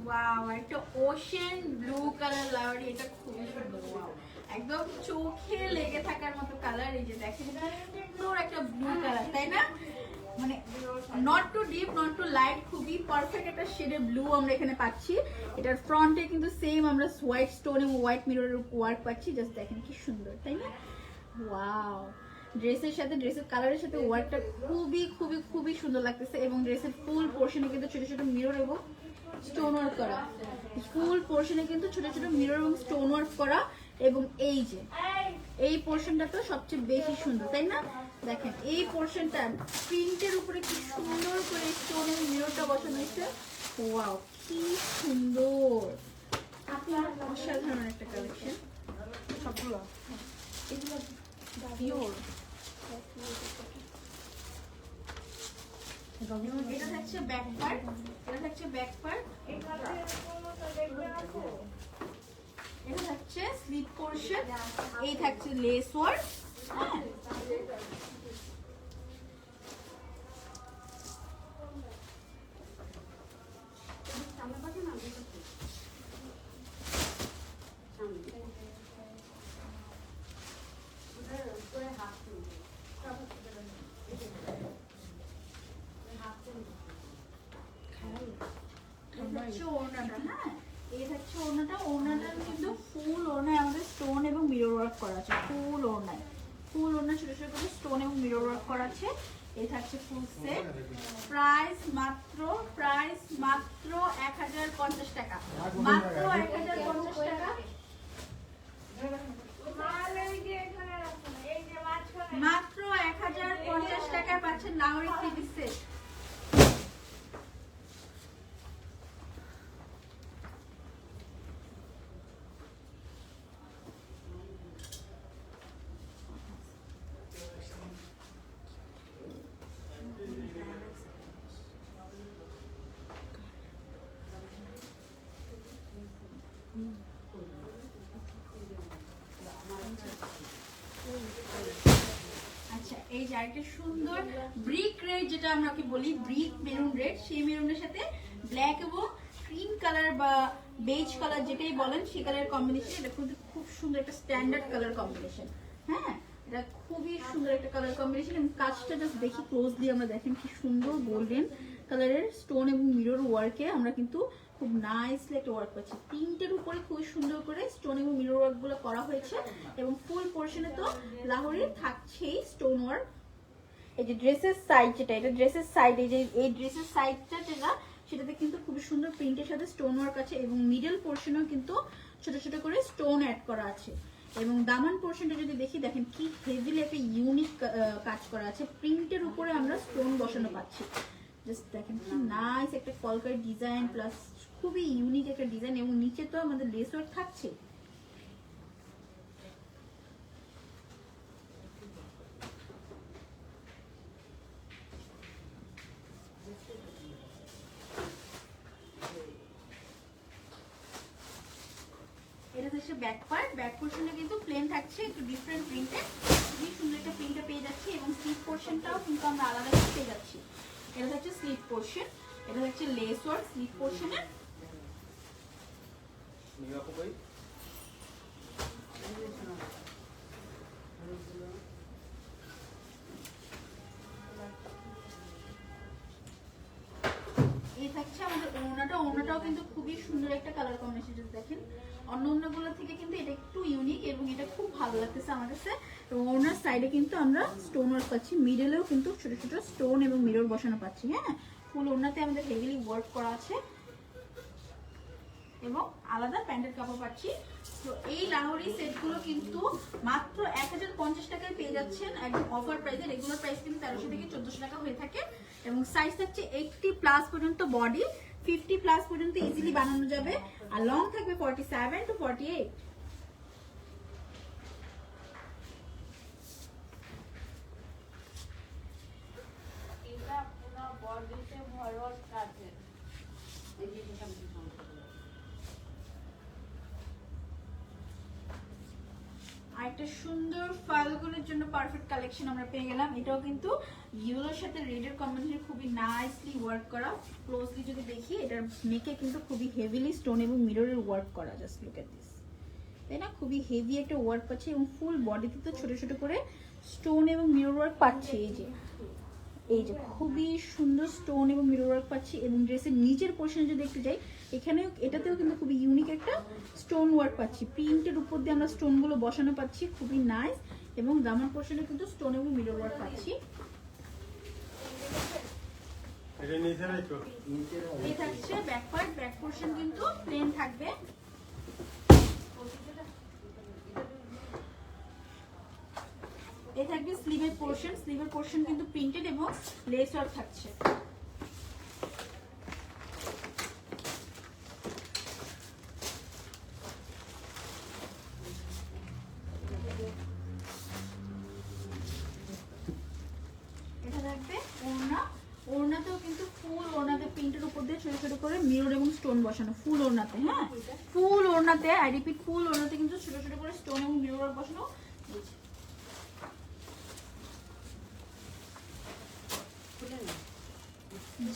ওয়াও, একটা ওশেন ব্লু কালার লাউরি, এটা খুবই সুন্দর। ওয়াও, একদম চোখে লেগে থাকার মতো কালার। এই যে দেখেন সুন্দর একটা ব্লু কালার, তাই না? মানে not too deep not too light, খুবই পারফেক্ট একটা শেডের ব্লু আমরা এখানে পাচ্ছি। এটার ফ্রন্টে কিন্তু সেম আমরা হোয়াইট স্টোন এবং হোয়াইট মিররের ওয়ার্ক পাচ্ছি। জাস্ট দেখেন কি সুন্দর, তাই না? ওয়াও, ড্রেসের সাথে ড্রেসের কালারের সাথে ওয়ার্কটা খুবই খুবই খুবই সুন্দর লাগতেছে। এবং ড্রেসের ফুল পোর্শনে কিন্তু ছোট ছোট মিরর এবং স্টোন ওয়ার্ক করা, ফুল পোর্শনে কিন্তু ছোট ছোট মিরর এবং স্টোন ওয়ার্ক করা। এবং এই যে এই পোর্শনটা তো সবচেয়ে বেশি সুন্দর, তাই না? দেখেন এই পোর্শনটা প্রিন্টের উপরে কি সুন্দর করে স্টোন এবং মিররটা বসানো হয়েছে। ওয়াও, কি সুন্দর, অসাধারণ একটা কালেকশন। সবগুলো এগুলো পিওর। এটা থাকছে ব্যাক পার্ট, এটা থাকছে স্লিপ পোর্শন, এই থাকছে লেস ওয়ার্ক। ওড়নাটা কিন্তু ফুল ওড়নায় আমাদের স্টোন এবং মিরর ওয়ার্ক করা আছে। ফুল ওড়না ছোট ছোট করে স্টোন এবং মিরর ওয়ার্ক করা আছে। এই থাকছে ফুল সেট। প্রাইস মাত্র 1050 টাকা, মাত্র 1050 টাকা, মাত্র 1050 টাকায় পাচ্ছেন লাউরি 3 পিস সেট। আচ্ছা, এই যে আরেকটা সুন্দর ব্রিক রেড, যেটা আমরা কি বলি ব্রিক মেরুন রেড, সেই মেরুনের সাথে ব্ল্যাক এবং ক্রিম কালার বা বেজ কালার যেটাই বলেন সেই কালার কম্বিনেশন। এটা কিন্তু খুব সুন্দর একটা স্ট্যান্ডার্ড কালার কম্বিনেশন। হ্যাঁ, এটা খুবই সুন্দর একটা কালার কম্বিনেশন। এবং কাজটা জাস্ট দেখি ক্লোজলি, আমরা দেখেন কি সুন্দর গোল্ডেন কালারের স্টোন এবং মিরর ওয়ার্কে আমরা কিন্তু খুব নাইসলি একটা ওয়ার্ক পাচ্ছি। তিনটের উপরে খুব সুন্দর করে স্টোন এবং মিরর ওয়ার্ক গুলো করা হয়েছে। এবং ফুল পোর্শনে তো লাহোরের থাকছেই স্টোন ওয়ার্ক। এই যে ড্রেসের সাইড, যেটা এটা ড্রেসের সাইড, এই যে এই ড্রেসের সাইডটা যেটা সেটাতে কিন্তু খুব সুন্দর প্রিন্টের সাথে স্টোন ওয়ার্ক আছে এবং মিডল পোর্শনেও কিন্তু ছোট ছোট করে স্টোন অ্যাড করা আছে। এবং দামান পোর্শনটা যদি দেখি, দেখেন কি হেভিলি একটা ইউনিক কাজ করা আছে, প্রিন্টের উপরে আমরা স্টোন বসানো পাচ্ছি। জাস্ট দেখেন কি নাইস একটা কলকারি ডিজাইন প্লাস খুবই ইউনিক একটা ডিজাইন, এবং নিচে তো আমাদের লেস ওয়ার্ক থাকছে। এটা হচ্ছে ব্যাক পার্ট, ব্যাক পোর্শনে কিন্তু প্লেন থাকছে, একটু ডিফারেন্ট প্রিন্টে খুবই সুন্দর একটা প্রিন্টে পেয়ে যাচ্ছি, এবং স্লিভ পোর্শনটাও কিন্তু আমরা আলাদা পেয়ে যাচ্ছি। এটা হচ্ছে স্লিভ পোর্শন, এটা হচ্ছে লেস ওয়ার্ক স্লিভ পোর্শনে। এই থাকছে আমাদের ওড়নাটা, ওড়নাটাও কিন্তু খুবই সুন্দর একটা কালার কম্বিনেশন। দেখেন অন্য অন্যগুলো থেকে কিন্তু এটা একটু ইউনিক এবং এটা খুব ভালো লাগতেছে আমার কাছে। এবং ওড়নার সাইডে কিন্তু আমরা স্টোন ওয়ার্ক পাচ্ছি, মিডলেও কিন্তু ছোট ছোট স্টোন এবং মিরর বসানো পাচ্ছি। হ্যাঁ, ফুল ওড়নাতে আমাদের হেভিলি ওয়ার্ক করা আছে এবং আলাদা প্যান্টের কাপড় পাচ্ছি। তো এই লাহোরি সেটগুলো কিন্তু মাত্র 1050 টাকায় পেয়ে যাচ্ছেন, একদম অফার প্রাইসে। রেগুলার প্রাইস কিন্তু 1300 থেকে 1400 টাকা হয়ে থাকে, এবং সাইজ থাকছে 80+ পর্যন্ত, বডি 50+ পর্যন্ত ইজিলি বানানো যাবে, আর লং থাকবে 47 to 48। এটা পুরো বডিতে ভরট কাটে। এই যে এটা আমি একটা সুন্দর ফালগুনের জন্য পারফেক্ট কালেকশন আমরা পেয়ে গেলাম। এটাও কিন্তু ইয়েলোর সাথে রেডের কম্বিনেশন খুবই নাইসলি ওয়ার্ক করা। ক্লোজলি যদি দেখি, এটার নেকে কিন্তু খুবই হেভিলি স্টোন এবং মিররের ওয়ার্ক করা। জাস্ট লুক এট দিস, তাই না? খুবই হেভি একটা ওয়ার্ক পাচ্ছি, এবং ফুল বডিতে তো ছোট ছোট করে স্টোন এবং মিরর ওয়ার্ক পাচ্ছি। এই যে খুবই সুন্দর স্টোন এবং মিরর ওয়ার্ক পাচ্ছি, এবং ড্রেসের নিচের পোর্শনে যদি একটু যাই, এখানেও এটাতেও কিন্তু খুবই ইউনিক একটা স্টোন ওয়ার্ক পাচ্ছি। প্রিন্টের উপর দিয়ে আমরা স্টোনগুলো বসানো পাচ্ছি, খুবই নাইস। এবং দামান পোর্শনে কিন্তু স্টোন এবং মিরর ওয়ার্ক পাচ্ছি। এই থাকছে ব্যাক পার্ট, ব্যাক পোর্শন কিন্তু প্লেন থাকবে। এই থাকবে স্লিভের পোর্শন, স্লিভের পোর্শন কিন্তু প্রিন্টেড এবং লেস ওয়ার্ক থাকছে। এটা থাকবে ওড়না, ওড়নাতেও কিন্তু ফুল ওড়নাতে প্রিন্টের উপর দিয়ে ছোট ছোট করে মিরর এবং স্টোন বসানো, ফুল ওড়নাতে। হ্যাঁ, ফুল ওড়নাতে, আই রিপিট, ফুল ওড়নাতে কিন্তু ছোট ছোট করে স্টোন এবং মিরর বসানো।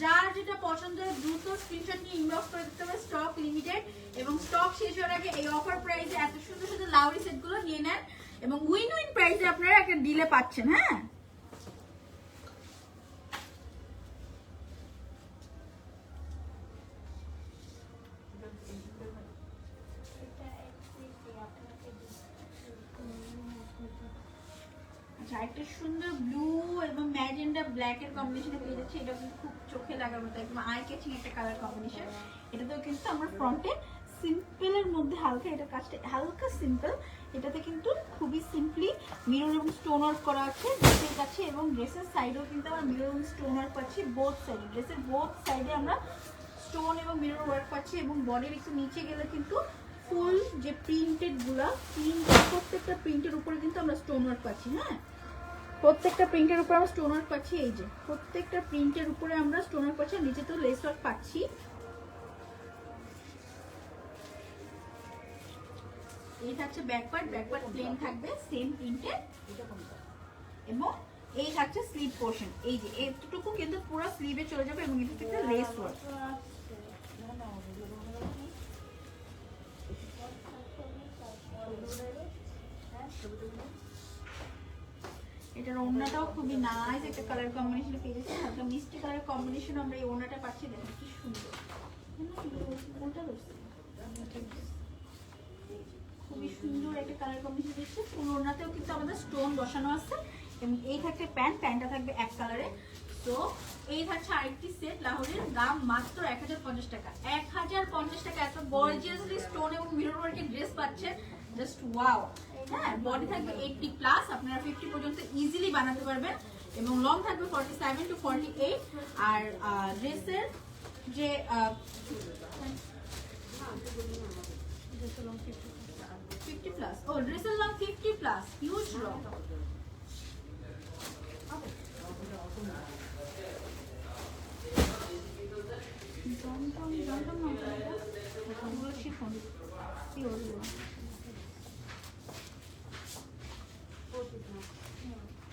যার যেটা পছন্দ হয় দ্রুত স্ক্রিনশট নিয়ে ইনবক্স করে দিতে হবে, স্টক লিমিটেড, এবং স্টক শেষ হওয়ার আগে এই অফার প্রাইসে এত সুন্দর সুন্দর লাউরি সেটগুলো নিয়ে নেন, এবং উইন উইন প্রাইসে আপনারা একটা ডিলে পাচ্ছেন। হ্যাঁ, একটা সুন্দর ব্লু এবং ম্যাজেন্ডা ব্ল্যাক এর কম্বিনেশনে পেয়ে যাচ্ছে। এটা কিন্তু খুব চোখে লাগার মতো একদম আই ক্যাচিং একটা কালার কম্বিনেশন। এটাতেও কিন্তু আমরা ফ্রন্টে সিম্পলের মধ্যে হালকা, এটা কাজটা হালকা সিম্পল। এটাতে কিন্তু খুবই সিম্পলি মিরর এবং স্টোন ওয়ার্ক করা আছে ড্রেসের কাছে, এবং ড্রেসের সাইডেও কিন্তু আমরা মিরর এবং স্টোন ওয়ার্ক পাচ্ছি। বোথ সাইডে, ড্রেসের বোথ সাইডে আমরা স্টোন এবং মিরর ওয়ার্ক পাচ্ছি, এবং বডির একটু নিচে গেলে কিন্তু ফুল যে প্রিন্টেড গুলা, প্রত্যেকটা প্রিন্টের উপরে কিন্তু আমরা স্টোন ওয়ার্ক পাচ্ছি। হ্যাঁ, প্রত্যেকটা প্রিন্টের উপরে আমরা স্টোন ওয়ার্ক পাচ্ছি। এই যে প্রত্যেকটা প্রিন্টের উপরে আমরা স্টোন ওয়ার্ক পাচ্ছি, নিচে তো লেস ওয়ার্ক পাচ্ছি। এই থাকছে back part, back part plain থাকবে সেম প্রিন্টে, এবং এই থাকছে স্লিভ পোর্শন। এই যে এতটুকু কিন্তু পুরো স্লিভে চলে যাবে, এবং এটা থেকে লেস ওয়ার্ক। এটার ওড়নাটাও খুবই নাইস একটা কালার কম্বিনেশন পেয়ে যাচ্ছে, হালকা মিষ্টি কালার কম্বিনেশন আমরা এই ওড়নাটা পাচ্ছি। দেখেন কি সুন্দর, খুবই সুন্দর একটা কালার কম্বিনেশন দিচ্ছে। ফুল ওড়নাতেও কিন্তু আমাদের স্টোন বসানো আছে, এবং এই থাকবে প্যান্ট, প্যান্টটা থাকবে এক কালারে। তো এই থাকছে আরেকটি সেট লাহোরের, দাম মাত্র 1050 টাকা। 1050 টাকা এত গর্জিয়াসলি স্টোন এবং মিরর ওয়ার্কের ড্রেস পাচ্ছেন, জাস্ট ওয়াও। হ্যাঁ, বডি থাকবে 80 প্লাস, আপনারা 50 পর্যন্ত ইজিলি বানাতে পারবেন এবং লং থাকবে 47 টু 48। আর ড্রেসের যে 50 প্লাস, ও ড্রেসের লং 50 প্লাস, হিউজ লং।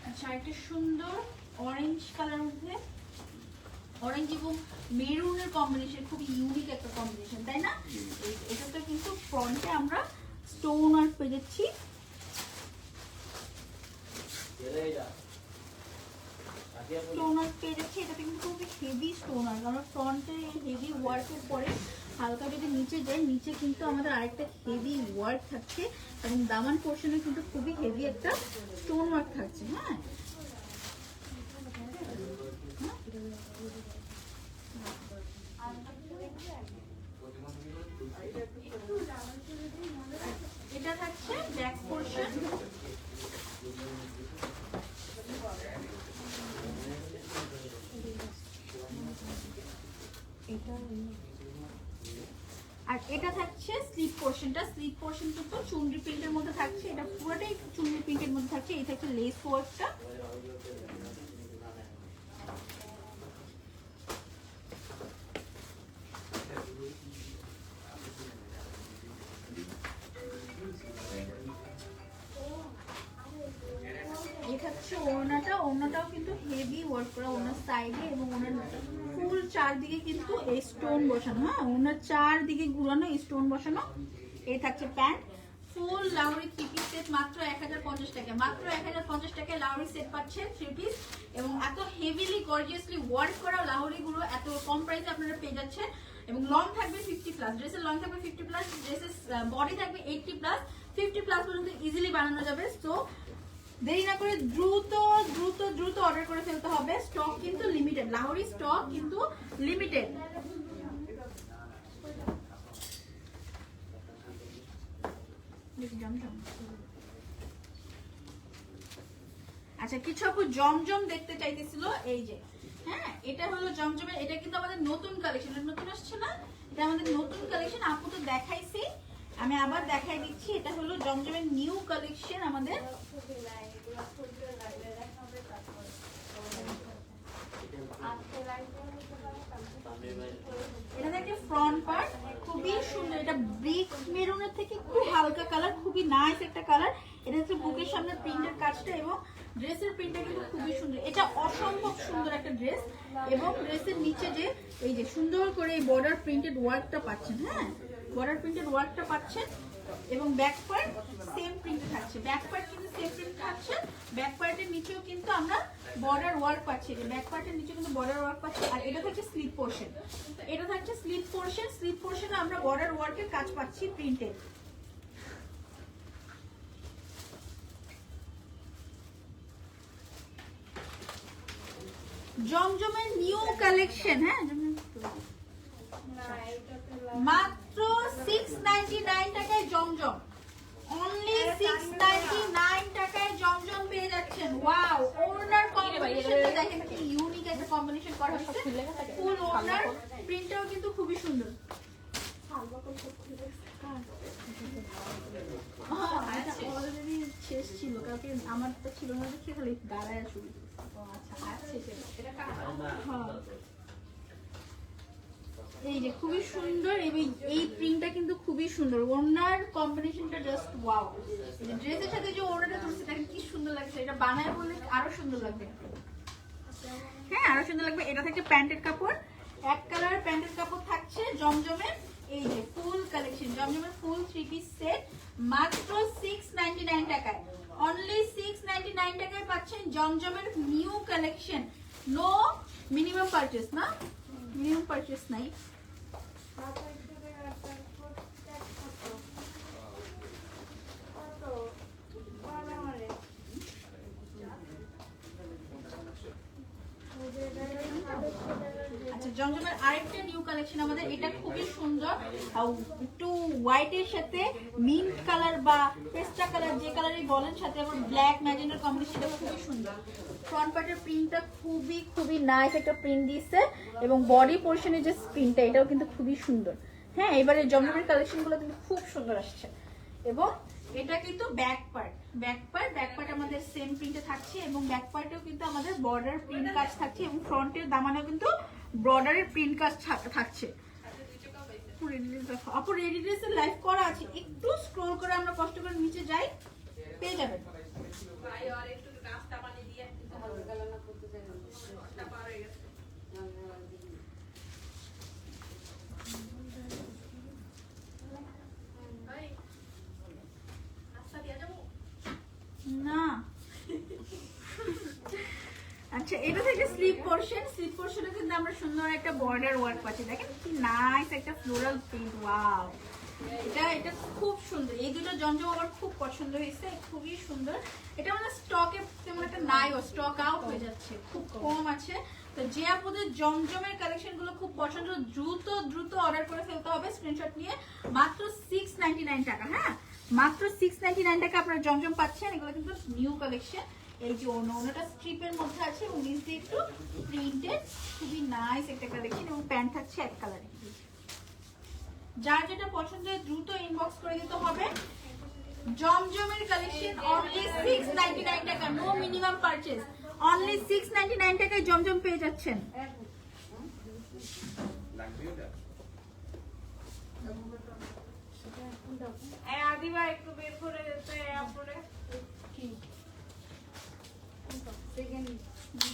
আচ্ছা, একটা সুন্দর অরেঞ্জ কালার মধ্যে, অরেঞ্জ এবং মেরুনের কম্বিনেশন, খুব ইউনিক একটা কম্বিনেশন, তাই না? এটাতে কিন্তু ফ্রন্টে আমরা স্টোন ওয়ার্ক পেয়ে যাচ্ছি। স্টোন ওয়ার্ক পেয়ে যাচ্ছি, এটাতে কিন্তু খুবই হেভি স্টোন ওয়ার্ক। আমরা ফ্রন্টে হেভি ওয়ার্কের পরে হালকা যদি নিচে যাই, নিচে কিন্তু আমাদের আরেকটা হেভি ওয়ার্ক থাকছে এবং দামান পোর্শনে কিন্তু খুবই হেভি একটা স্টোন ওয়ার্ক থাকছে। হ্যাঁ, এটা থাকছে ব্যাক পোর্শন। আর এটা থাকছে স্লিপ পোর্শনটা। স্লিপ পোর্শন কিন্তু চুনরি প্রিন্টের মধ্যে থাকছে, এটা পুরোটাই চুনরি প্রিন্টের মধ্যে থাকছে। এই থাকছে লেস ওয়ার্কটা। এই থাকছে ওড়নাটা, ওড়নাটাও কিন্তু হেভি ওয়ার্ক করা, ওড়নার সাইডে এবং ওড়নার ফুল চারদিকে কিন্তু এই স্টোন বসানো। হ্যাঁ, ওড়নার চারদিকে ঘুরানো স্টোন বসানো। এই থাকছে প্যান্ট। ফুল লাউরি থ্রি পিস সেট মাত্র 1050 টাকা। মাত্র 1050 টাকায় লাউরি সেট পাচ্ছেন থ্রি পিস এবং এত হেভিলি গর্জিয়াসলি ওয়ার্ক করা লাউরি গুলো এত কম প্রাইসে আপনারা পেয়ে যাচ্ছেন। এবং লং থাকবে 50 প্লাস, ড্রেসের লং থাকবে 50 প্লাস, ড্রেসের বডি থাকবে 80 প্লাস। 50 প্লাস পর্যন্ত ইজিলি বানানো যাবে। সো দেরি না করে দ্রুত দ্রুত দ্রুত অর্ডার করে ফেলতে হবে। স্টক কিন্তু লিমিটেড, লাহোরি স্টক কিন্তু লিমিটেড। আচ্ছা, কিছু আপু জমজম দেখতে চাইতেছিল, এই যে হ্যাঁ, এটা হলো জমজমের। এটা কিন্তু আমাদের নতুন কালেকশন, নতুন আসছে না, এটা আমাদের নতুন কালেকশন। আপু তো দেখাইছি, আমি আবার দেখাই দিচ্ছি। এটা হলো জমজমের নিউ কালেকশন আমাদের। এটা দেখে ফ্রন্ট পার্ট খুবই সুন্দর, এটা ব্রিক মেরুনের থেকে একটু হালকা কালার, খুবই নাইস একটা কালার। এটা হচ্ছে বুকের সামনে প্রিন্টের কাজটা এবং ড্রেসের প্রিন্টটা কিন্তু খুবই সুন্দর। এটা অসম্ভব সুন্দর একটা ড্রেস এবং ড্রেসের নিচে যে এই যে সুন্দর করে এই বর্ডার প্রিন্টেড ওয়ার্কটা পাচ্ছেন। হ্যাঁ, বর্ডার প্রিন্টেড ওয়ার্কটা পাচ্ছেন এবং ব্যাক পার্ট সেম প্রিন্টে থাকছে। ব্যাক পার্ট কিন্তু সেম প্রিন্ট থাকছে। ব্যাক পার্টের নিচেও কিন্তু আমরা বর্ডার ওয়ার্ক পাচ্ছি, ব্যাক পার্টের নিচে কিন্তু বর্ডার ওয়ার্ক পাচ্ছি। আর এটা থাকছে স্লিপ পোর্শন, এটা থাকছে স্লিপ পোর্শন। স্লিপ পোর্শনে আমরা বর্ডার ওয়ার্কের কাজ পাচ্ছি প্রিন্টেড। জমজমের নিউ কালেকশন। হ্যাঁ, মাত্র 699 টাকায় জমজম, অনলি 699 টাকায় জমজম পেয়ে যাচ্ছেন। ওয়াও, ওড়নার কম্বিনেশনটা দেখেন কি ইউনিক একটা কম্বিনেশন করা হয়েছে। ফুল ওড়নার প্রিন্টটাও কিন্তু খুবই সুন্দর। অলরেডি শেষ ছিল, কালকে আমার তো ছিল না, দেখে খালি দাঁড়ায় শুরু। এই যে খুবই সুন্দর, এই প্রিন্টটা কিন্তু খুবই সুন্দর। ওড়নার কম্বিনেশনটা জাস্ট ওয়াও। ড্রেসের সাথে যে ওড়নাটা ধরছে দেখেন কি সুন্দর লাগছে, এটা বানায় বললে আরো সুন্দর লাগবে। হ্যাঁ, আরো সুন্দর লাগবে। এটা থেকে প্যান্টের কাপড়, এক কালার প্যান্টের কাপড় থাকছে জমজমের। এই যে ফুল কালেকশন, জমজমের ফুল থ্রি পিস সেট মাত্র 699 টাকায়, অনলি 699 টাকায় পাচ্ছেন জমজমের new collection. No minimum purchase, না মিনিমাম পারচেজ নাই। আরেকটা নিউ কালেকশন আমাদের, এটা খুবই সুন্দর, একটু হোয়াইটের সাথে মিন্ট কালার বা পেস্টা কালার যে কালারই বলেন, সাথে আবার ব্ল্যাক ম্যাজেন্ডার কম্বিনেশন, এটা খুবই সুন্দর। ফ্রন্ট পার্টের প্রিন্টটা খুবই নাইস একটা প্রিন্ট দিয়েছে, এবং বডি পোর্শনের যে প্রিন্টটা এটাও কিন্তু খুবই সুন্দর। হ্যাঁ, এবারে জমজমের কালেকশনগুলো কিন্তু খুব সুন্দর আসছে। এবং এটা কিন্তু ব্যাক পার্ট আমাদের সেম প্রিন্টে থাকছে, এবং ব্যাক পার্টেও কিন্তু আমাদের বর্ডার প্রিন্ট কাজ থাকছে, এবং ফ্রন্টের দামানেও কিন্তু বর্ডারের প্রিন্ট কাজ থাকছে। আপু রেডি ড্রেসের লাইভ করা আছে, একটু স্ক্রল করে আমরা কষ্ট করে নিচে যাই, পেয়ে যাবেন। না আচ্ছা, এটা থেকে স্লিপ পোর্শনে কিন্তু আমরা সুন্দর একটা বর্ডার ওয়ার্ক পাচ্ছি, দেখেন কি নাইস একটা ফ্লোরাল প্রিন্ট। ওয়াও, এটা খুব সুন্দর। এই দুটো জমজম আমার খুব পছন্দ হয়েছে, খুবই সুন্দর। এটা মানে স্টকে তেমন একটা নাই, স্টক আউট হয়ে যাচ্ছে, খুব কম আছে। তো যে আপনাদের জমজমের কালেকশন গুলো খুব পছন্দ, দ্রুত অর্ডার করে ফেলতে হবে স্ক্রিনশট নিয়ে। মাত্র 699 টাকা। হ্যাঁ, মাত্র 699 টাকা আপনারা জমজম পাচ্ছেন। এগুলো কিন্তু নিউ কালেকশন। এই যে ওনাটা স্ট্রিপের মধ্যে আছে, এবং নিচ দিয়ে একটু প্রিন্টেড, খুবই নাইস একটা কালেকশন, এবং প্যান্ট থাকছে এক কালারে। যার যেটা পছন্দ হয় দ্রুত ইনবক্স করে দিতে হবে। জমজমের কালেকশন অনলি 699 টাকা, নো মিনিমাম পারচেজ, অনলি 699 টাকায় জমজম পেয়ে যাচ্ছেন। আদিবা একটু বের করে দিতে আপরে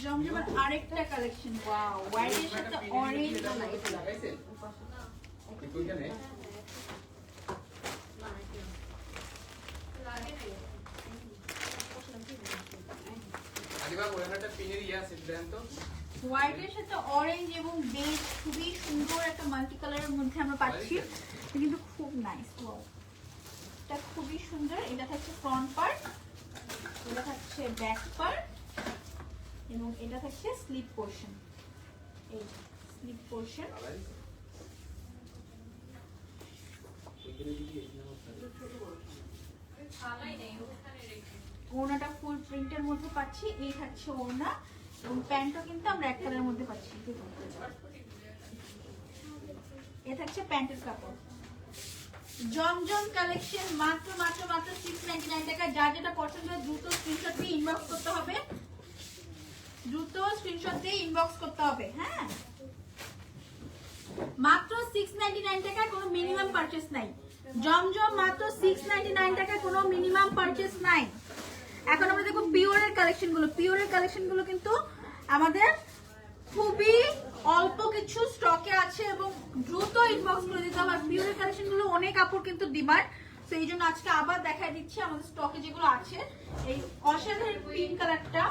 জমজমের আরেকটা কালেকশন, ওয়াও, হোয়াইটের সাথে অরেঞ্জ লাগাইছেন ওইখানে আদিবা ওখানটা পিনের আছে দেন তো। হোয়াইটের সাথে অরেঞ্জ এবং বেজ, খুবই সুন্দর একটা মাল্টি কালারের মধ্যে আমরা পাচ্ছি, এটা কিন্তু খুব নাইস। এটা খুবই সুন্দর। এটা থাকছে ফ্রন্ট পার্ট, এটা থাকছে ব্যাক পার্ট, এবং এটা থাকছে স্লিপ পোর্শন। এই স্লিপ পোর্শন, ওড়নাটা ফুল প্রিন্টের মধ্যে পাচ্ছি। এই থাকছে ওড়না, এবং প্যান্টও কিন্তু আমরা এক কালারের মধ্যে পাচ্ছি। এ থাকছে প্যান্টের কাপড়। জমজম কালেকশন মাত্র 699 টাকা। যার যেটা পছন্দ দ্রুত স্ক্রিনশট দিয়ে ইনবক্স করতে হবে, হ্যাঁ, মাত্র 699 টাকা, কোনো মিনিমাম পারচেজ নাই। জমজম মাত্র 699 টাকা, কোনো মিনিমাম পারচেজ নাই। এখন আমরা দেখো পিওরের কালেকশনগুলো কিন্তু আমাদের খুবই অল্প কিছু স্টকে আছে, এবং দ্রুত ইনবক্স করে দিতে হবে। পিওরের কালেকশনগুলো অনেক কাপড় কিন্তু ডিমান্ড, তো এই জন্য আজকে আবার দেখাই দিচ্ছি আমাদের স্টকে যেগুলো আছে। এই অসাধারণ পিঙ্ক কালারটা,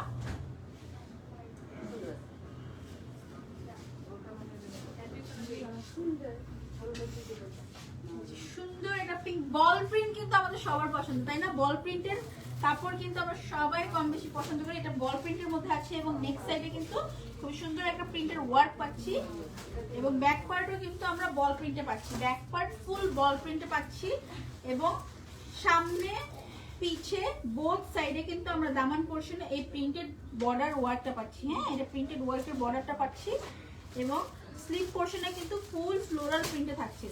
সুন্দর একটা পিঙ্ক বল প্রিন্ট, কিন্তু আমাদের সবার পছন্দ, তাই না? বল প্রিন্টের কাপড় কিন্তু আমরা সবাই কম বেশি পছন্দ করি। এটা বল প্রিন্টের মধ্যে আছে, এবং নেক সাইডে কিন্তু খুব সুন্দর একটা প্রিন্টের ওয়ার্ক পাচ্ছি, এবং ব্যাক পার্টও কিন্তু আমরা বল প্রিন্টে পাচ্ছি। ব্যাক পার্ট ফুল বল প্রিন্টে পাচ্ছি, এবং সামনে পিছে বোথ সাইডে কিন্তু আমরা দামান পোর্শনে এই প্রিন্টেড বর্ডার ওয়ার্কটা পাচ্ছি। হ্যাঁ, এটা প্রিন্টেড ওয়ার্কের বর্ডারটা পাচ্ছি, এবং স্লিপ পোর্শনে কিন্তু ফুল ফ্লোরাল প্রিন্টে থাকছে।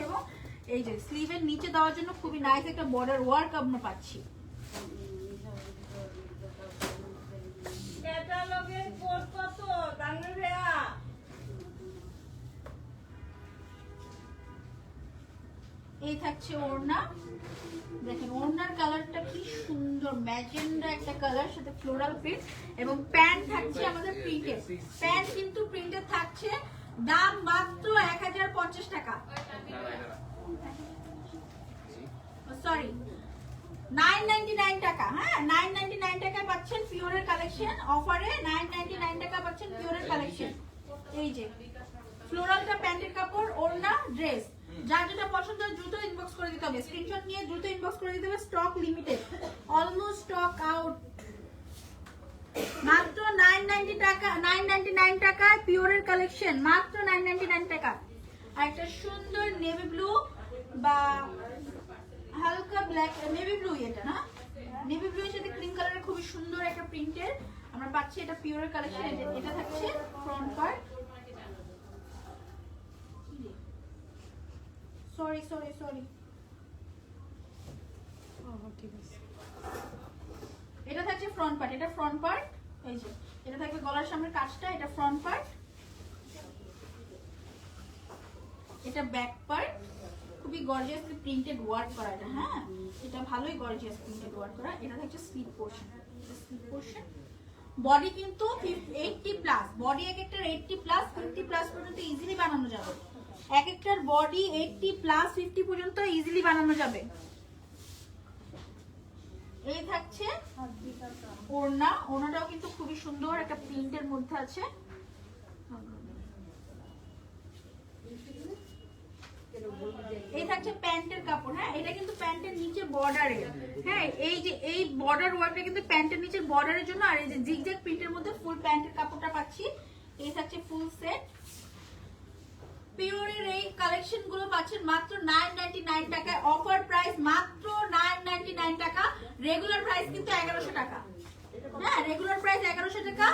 এবং এই যে স্লিভের নিচে দেওয়ার জন্য খুবই নাইস একটা বর্ডার ওয়ার্ক আমরা পাচ্ছি। ক্যাটালগের কোড কত জানেন ভাইয়া? এই থাকছে ওড়না, দেখেন ওড়নার কালারটা কি সুন্দর, ম্যাজেন্ডা একটা কালার, সাথে ফ্লোরাল প্রিন্ট, এবং প্যান্ট থাকছে আমাদের প্রিন্টেড। প্যান্ট কিন্তু প্রিন্টেড থাকছে, দাম মাত্র 1050 টাকা, সরি 999 টাকা। হ্যাঁ, 999 টাকা পাচ্ছেন পিওরের কালেকশন অফারে, 999 টাকা পাচ্ছেন পিওরের কালেকশন। এই যে ফ্লোরালটা প্যান্টের কাপড়, ওড়না, ড্রেস, যার যেটা পছন্দ দ্রুত ইনবক্স করে দিতে হবে, স্ক্রিনশট নিয়ে দ্রুত ইনবক্স করে দিতে হবে। Stock limited, almost stock out. মাত্র 990 টাকা, 999 টাকায় পিওরের কালেকশন, মাত্র 999 টাকা। আর একটা সুন্দর নেভি ব্লু বা হালকা ব্ল্যাক, নেভি ব্লু এটা না, নেভি ব্লু এর সাথে ক্রিম কালারের খুবই সুন্দর একটা প্রিন্টের আমরা পাচ্ছি। এটা পিওরের কালেকশন। এটা থাকছে front part, sorry sorry sorry, ঠিক আছে। এটা থাকছে ফ্রন্ট পার্ট, এটা ফ্রন্ট পার্ট, এই যে এটা থাকবে গলার সামনের কাজটা, এটা ফ্রন্ট পার্ট, এটা ব্যাক পার্ট। খুবই গর্জিয়াসলি প্রিন্টেড ওয়ার্ক করা এটা, হ্যাঁ এটা ভালোই গর্জিয়াস প্রিন্টেড ওয়ার্ক করা। এটা থাকছে sleeve portion, sleeve portion. Body কিন্তু 80 প্লাস, বডি এক একটার 80 প্লাস 50 প্লাস পর্যন্ত ইজিলি বানানো যাবে। এক একটার বডি 80 প্লাস 50 পর্যন্ত ইজিলি বানানো যাবে। এই থাকছে ওড়না, ওড়নাটাও কিন্তু খুবই সুন্দর একটা প্রিন্টের মধ্যে আছে। এই থাকছে প্যান্টের কাপড়, হ্যাঁ এটা কিন্তু প্যান্টের নিচে বর্ডারে, হ্যাঁ এই যে এই বর্ডার ওয়ার্কটা কিন্তু প্যান্টের নিচে বর্ডারের জন্য। আর এই যে জিগজ্যাগ প্রিন্টের মধ্যে ফুল প্যান্টের কাপড়টা পাচ্ছি। এই থাকছে ফুল সেট। পিওরের এই কালেকশন গুলো পাচ্ছেন মাত্র 999 টাকায়, অফার প্রাইস মাত্র 999 টাকা। রেগুলার প্রাইস কিন্তু 1100 টাকা, হ্যাঁ রেগুলার প্রাইস 1100 টাকা,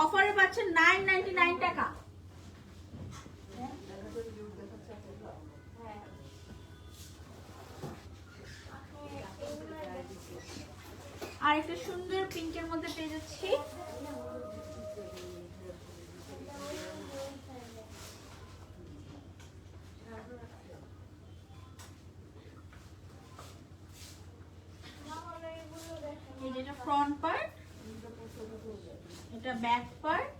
অফারে পাচ্ছেন 999 টাকা। আর একটা সুন্দর পিঙ্কের মধ্যে পেয়ে যাচ্ছি। এই যেটা ফ্রন্ট পার্ট, এটা ব্যাক পার্ট,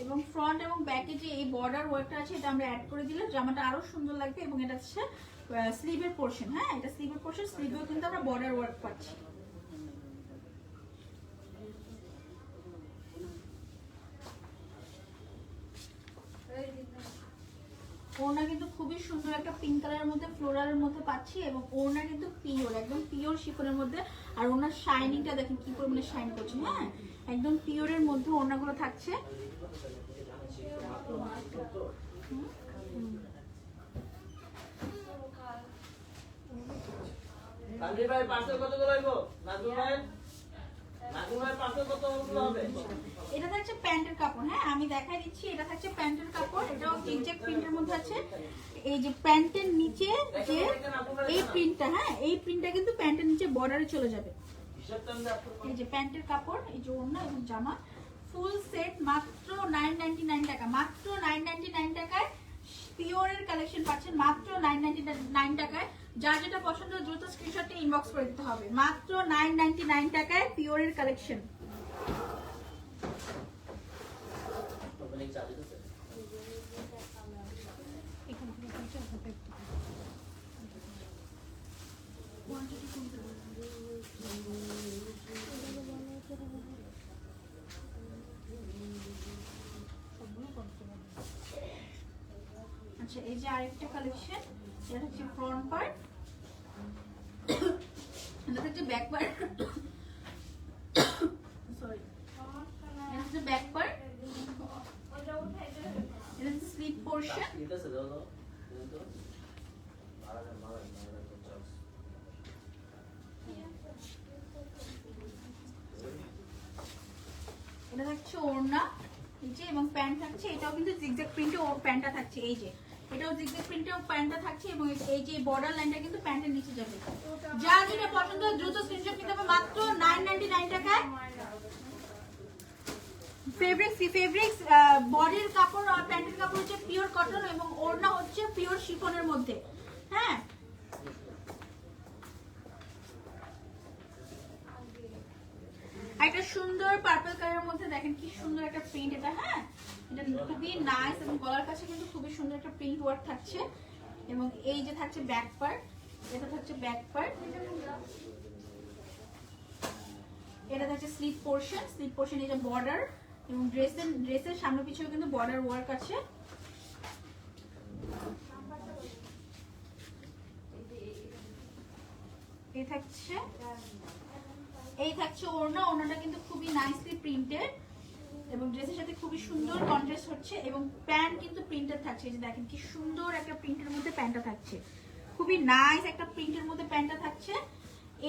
এবং ফ্রন্ট এবং ব্যাকে যে এই বর্ডার ওয়ার্কটা আছে এটা আমরা অ্যাড করে দিলে জামাটা আরো সুন্দর লাগবে। এবং এটা হচ্ছে স্লিভের পোরশন, হ্যাঁ এটা স্লিভের পোরশন, স্লিভেও কিন্তু আমরা বর্ডার ওয়ার্ক পাচ্ছি। ওড়না কিন্তু খুবই সুন্দর একটা পিঙ্ক কালারের মধ্যে ফ্লোরালের মধ্যে পাচ্ছি, এবং ওড়না কিন্তু পিওর, একদম পিওর শিফনের মধ্যে। আর ওড়নার শাইনিংটা দেখেন কি পরিমাণে শাইন করছে, হ্যাঁ একদম পিওরের মধ্যে ওড়নাগুলো থাকছে। তানভীর ভাই পার্সেল কতগুলো হইব? নাজমুল ভাই, নাজমুল ভাই পার্সেল কতগুলো হবে? এটা থাকছে প্যান্টের কাপড়, হ্যাঁ আমি দেখাই দিচ্ছি। এটা থাকছে প্যান্টের কাপড়, এটাও জিগজ্যাগ প্রিন্টের মধ্যে আছে। এই যে প্যান্টের নিচে যে এই প্রিন্টটা, হ্যাঁ এই প্রিন্টটা কিন্তু প্যান্টের নিচে বর্ডারে চলে যাবে। এই যে প্যান্টের কাপড়, এই যে ওড়না এবং জামা ফুল সেট মাত্র 999 টাকা, মাত্র 999 টাকায় পিওরের কালেকশন পাচ্ছেন মাত্র 999 টাকায়। যার যেটা পছন্দ দ্রুত স্ক্রিনশটে ইনবক্স করে দিতে হবে। মাত্র 999 টাকায় পিওরের কালেকশন। আচ্ছা এই যে আরেকটা কালেকশন, এটা হচ্ছে ফ্রন্ট পার্ট, এটা হচ্ছে ব্যাক পার্ট, সরি এটা হচ্ছে ব্যাক পার্ট, এটা হচ্ছে স্লিভ পোরশন। এটা থাকছে ওড়না, এই যে এবং প্যান্ট থাকছে, এটাও কিন্তু জিগজ্যাগ প্রিন্টে ওর প্যান্টটা থাকছে। এই যে এটাও জিগজ্যাগ প্রিন্টে প্যান্টটা থাকছে, এবং এই যে বর্ডার লাইনটা কিন্তু প্যান্টের নিচে যাবে। যা যেটা পছন্দ দ্রুত স্ক্রিনশট নিতে হবে মাত্র 999 টাকায়। ফেব্রিক্স বডির কাপড় আর প্যান্টের কাপড় হচ্ছে পিওর কটন, এবং ওড়না হচ্ছে পিওর শিফনের মধ্যে, হ্যাঁ একটা সুন্দর পার্পল কালারের মধ্যে দেখেন কি সুন্দর একটা প্রিন্ট এটা, হ্যাঁ এটা খুবই নাইস, এবং গলার কাছে কিন্তু খুবই সুন্দর একটা প্রিন্ট ওয়ার্ক থাকছে। এবং এই যে থাকছে ব্যাক পার্ট, এটা থাকছে ব্যাক পার্ট, এটা থাকছে স্লিভ পোরশন, স্লিভ পোরশন এই যে বর্ডার, এবং ড্রেসের সামনে পিছনে কিন্তু বর্ডার ওয়ার্ক আছে। এই থাকছে এই থাকছে ওড়না, ওড়নাটা কিন্তু খুবই নাইসলি প্রিন্টেড এবং ড্রেসের সাথে খুবই সুন্দর কন্ট্রাস্ট হচ্ছে এবং প্যান্ট কিন্তু প্রিন্টেড থাকছে। এই যে দেখেন কি সুন্দর একটা প্রিন্টের মধ্যে প্যান্টটা থাকছে, খুবই নাইস একটা প্রিন্টের মধ্যে প্যান্টটা থাকছে।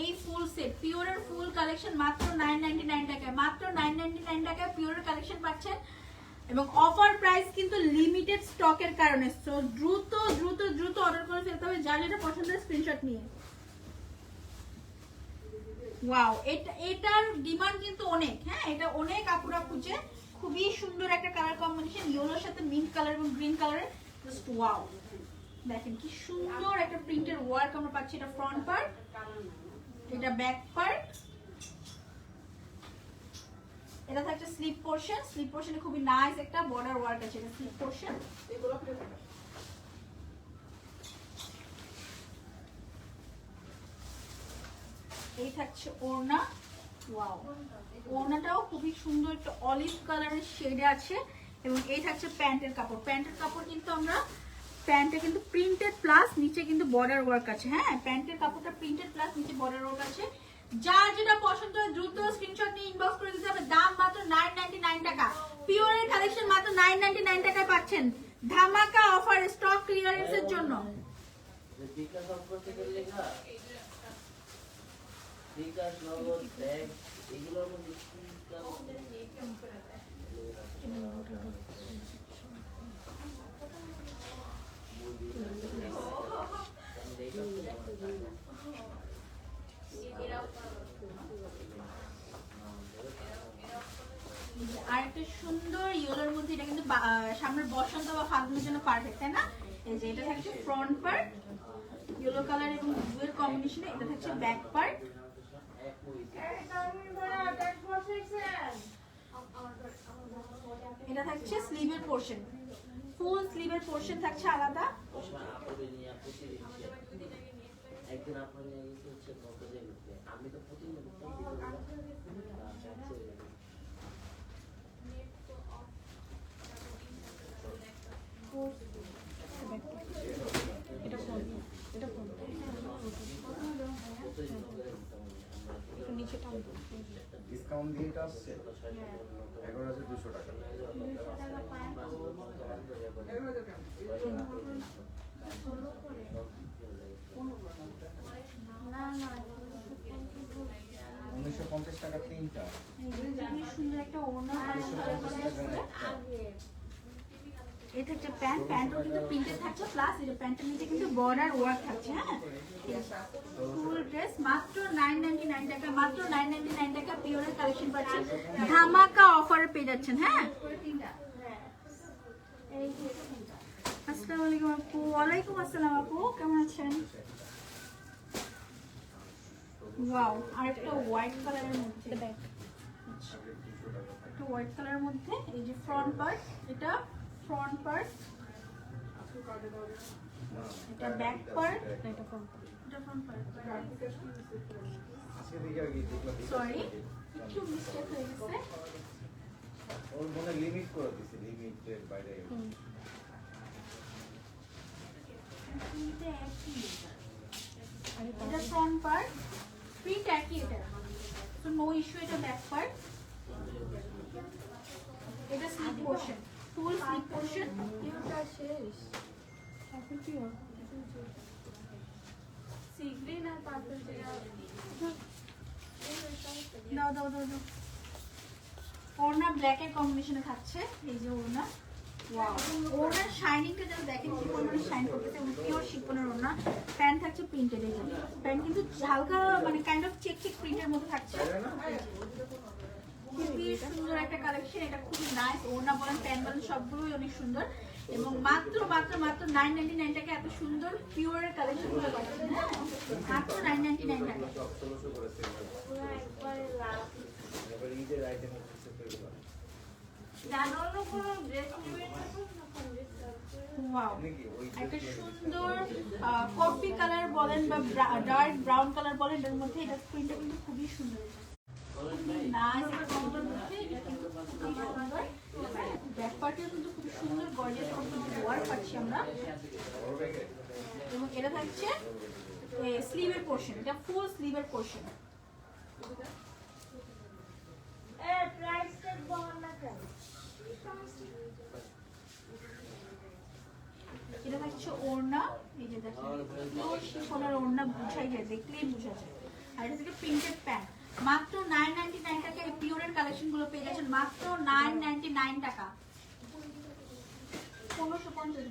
এই ফুল সেট পিওরের ফুল কালেকশন মাত্র 999 টাকায়, মাত্র 999 টাকায় পিওরের কালেকশন পাচ্ছেন এবং অফার প্রাইস কিন্তু লিমিটেড স্টকের কারণে। সো দ্রুত দ্রুত দ্রুত অর্ডার করে ফেলতে হবে, যার যেটা পছন্দের স্ক্রিনশট নিয়ে। ওয়াও, এটার ডিমান্ড কিন্তু অনেক, হ্যাঁ এটা অনেক আপুরা খুঁজে। খুবই সুন্দর একটা কালার কম্বিনেশন, ইয়েলোর সাথে মিন্ট কালার এবং গ্রিন কালারের, জাস্ট ওয়াও। দেখেন কি সুন্দর একটা প্রিন্টের ওয়ার্ক আমরা পাচ্ছি। এটা ফ্রন্ট পার্ট, এটা ব্যাক পার্ট, এটা থাকছে স্লিপ পোরশন। স্লিপ পোরশনে খুবই নাইস একটা বর্ডার ওয়ার্ক আছে, এটা স্লিপ পোরশন। এই থাকছে ওড়না, ওয়াও, ওড়নাটাও খুবই সুন্দর একটা অলিভ কালারের শেডে আছে এবং এই থাকছে প্যান্টের কাপড়। প্যান্টের কাপড় কিন্তু আমরা প্যান্টে কিন্তু প্রিন্টেড প্লাস নিচে কিন্তু বর্ডার ওয়ার্ক আছে, হ্যাঁ প্যান্টের কাপড়টা প্রিন্টেড প্লাস নিচে বর্ডার ওয়ার্ক আছে। যার যেটা পছন্দ হয় দ্রুত স্ক্রিনশট নিয়ে ইনবক্স করে দিতে হবে। দাম মাত্র 999 টাকা, পিওরের কালেকশন মাত্র 999 টাকায় পাচ্ছেন, ধামাকা অফার স্টক ক্লিয়ারেন্সের জন্য। বিকাশ সম্পর্কে লেখা বিকাশ নগদ ব্যাগ এগুলোর মধ্যে আর একটা সুন্দর ইয়েলোর মধ্যে, এটা কিন্তু সামনের বসন্ত বা ফাল্গুনের জন্য পারফেক্ট, তাই না? এই যে এটা থাকছে ফ্রন্ট পার্ট ইয়েলো কালার এবং ব্লু এর কম্বিনেশনে, এটা থাকছে ব্যাক পার্ট। এটা থাকছে স্লিভের পোরশন, ফুল স্লিভের পোরশন থাকছে আলাদা। একদিন আপনার নিয়ে গেছে হচ্ছে নকলে ঘুরতে, আমি তো প্রতিদিন ডিসকাউন্ট দিয়ে এটা আসছে 11,200 টাকা। $1,950 টাকা তিনটা। সুন্দর একটা ওড়না, এটা একটা প্যান্ট, প্যান্টও কিন্তু প্রিন্টেড থাকছে প্লাস এটা প্যান্টের নিচে কিন্তু বর্ডার ওয়ার্ক থাকছে, হ্যাঁ ফুল ড্রেস মাত্র 999 টাকা, মাত্র 999 টাকা পিওরের কালেকশন পাচ্ছেন, ধামাকা অফারে পেয়ে যাচ্ছেন। হ্যাঁ আসসালামু আলাইকুম আপু। ওয়ালাইকুম আসসালাম আপু, কেমন আছেন? ওয়াও, আর একটা হোয়াইট কালারের মধ্যে, একটা হোয়াইট কালারের মধ্যে এই যে ফ্রন্ট পার্ট, এটা ফ্রন্ট পার্ট, এটা ব্যাক পার্ট, এটা ফ্রন্ট পার্ট, এটা ফ্রন্ট পার্ট। আজকে দেখি আর কি দেখলাম। সরি একটু মিস্টেক হয়ে গেছে, ওর মনে লিমিট করে দিছে, লিমিটের বাইরে। এটা ফ্রন্ট পার্ট, প্রিন্ট একই এটা, তো নো ইস্যু। এটা ব্যাক পার্ট, এটা slip portion, full slip portion. এটা শেষ এখন কি হবে? সিগ্রিন আর পার্পল যেটা দাও দাও দাও দাও। ওড়না ব্ল্যাক এর কম্বিনেশনে থাকছে, এই যে ওড়না, ওয়াও, ওড়নার শাইনিংটা যেন দেখেন কি পরিমাণে শাইন করতেছে এবং পিওর শিফনের ওড়না। প্যান্ট থাকছে প্রিন্টেড, এই যে প্যান্ট কিন্তু হালকা মানে কাইন্ড অফ চেক চেক প্রিন্টের মধ্যে থাকছে। খুবই সুন্দর একটা কালেকশন, এটা খুবই নাইস। ওড়না বলেন প্যান্ট বলেন সবগুলোই অনেক সুন্দর এবং মাত্র মাত্র মাত্র 999 টাকা এত সুন্দর পিওরের কালেকশন গুলো পাচ্ছেন, হ্যাঁ মাত্র 999 টাকা। পুরো একবারে লাভ। এবার ঈদের আইটেম হচ্ছে এগুলো। জানানো কোনো ড্রেস নেবেন না কোন ড্রেস ওয়াও, নাকি ওই একটা সুন্দর কফি কালার বলেন বা ডার্ক ব্রাউন কালার বলেন, এর মধ্যে এটা প্রিন্টটা কিন্তু খুবই সুন্দর। নাইস একটা কম্বোর মধ্যে এটা কিন্তু খুবই সুন্দর। ব্যাক পার্টেও কিন্তু খুব সুন্দর গর্জিয়াস একটা ওয়ার্ক পাচ্ছি আমরা এবং এটা থাকছে স্লিভের পোরশন, এটা ফুল স্লিভের পোরশন। হচ্ছে ওড়না, এই যে দেখেন পিওর শিফনের ওড়না, বুঝাই যায়, দেখলেই বোঝা যায়। আর এটা থেকে প্রিন্টেড প্যান্ট, মাত্র 999 টাকায় এই পিওরের কালেকশন গুলো পেয়ে যাচ্ছেন, মাত্র 999 টাকা। 1550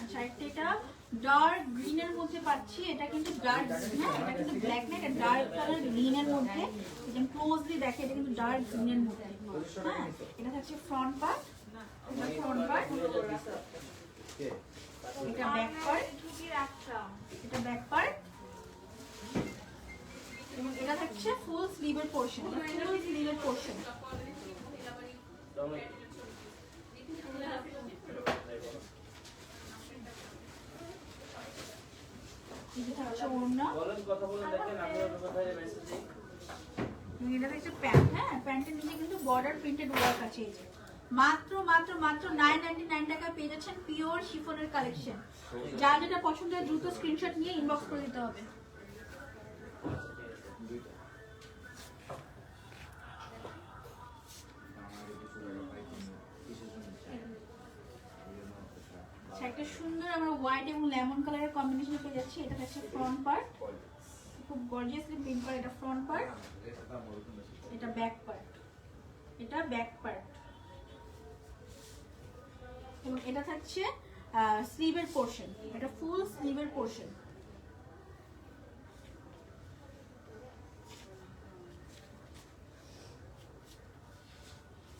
আচ্ছা, এটা ডার্ক গ্রিনের মধ্যে পাচ্ছি, এটা কিন্তু ডার্ক, হ্যাঁ এটা কিন্তু ব্ল্যাক না, এটা ডার্ক কালার গ্রিনের মধ্যে, এটা ক্লোজলি দেখে, এটা কিন্তু ডার্ক গ্রিনের মধ্যে। হ্যাঁ, এটা হচ্ছে ফ্রন্ট পার্ট, এটা ফ্রন্ট পার্ট, এটা ব্যাক পার্ট, এটা ব্যাক পার্ট, এবং এটা হচ্ছে ফুল স্লিভের পোরশন, ফুল স্লিভের পোরশন। এটা হচ্ছে ওড়না, বলেন, কথা বলে দেখেন, আপনারা কোথায় মেসেজ দিন। এবং এটা হচ্ছে প্যান্ট। হ্যাঁ, প্যান্টের নিচে কিন্তু বর্ডার প্রিন্টেড ওয়ার্ক আছে। এই যে মাত্র মাত্র মাত্র 999 টাকায় পেয়ে যাচ্ছেন পিওর শিফনের কালেকশন। যার যেটা পছন্দ হয় দ্রুত স্ক্রিনশট নিয়ে ইনবক্স করে দিতে হবে। আচ্ছা, একটা সুন্দর আমরা হোয়াইট এবং লেমন কালারের কম্বিনেশন পেয়ে যাচ্ছি। এটা হচ্ছে ফ্রন্ট পার্ট, খুব গর্জিয়াসলি প্রিন্ট করা, এটা ফ্রন্ট পার্ট, এটা ব্যাক পার্ট, এটা ব্যাক পার্ট, এবং এটা থাকছে স্লিভের পোরশন, এটা ফুল স্লিভের পোরশন।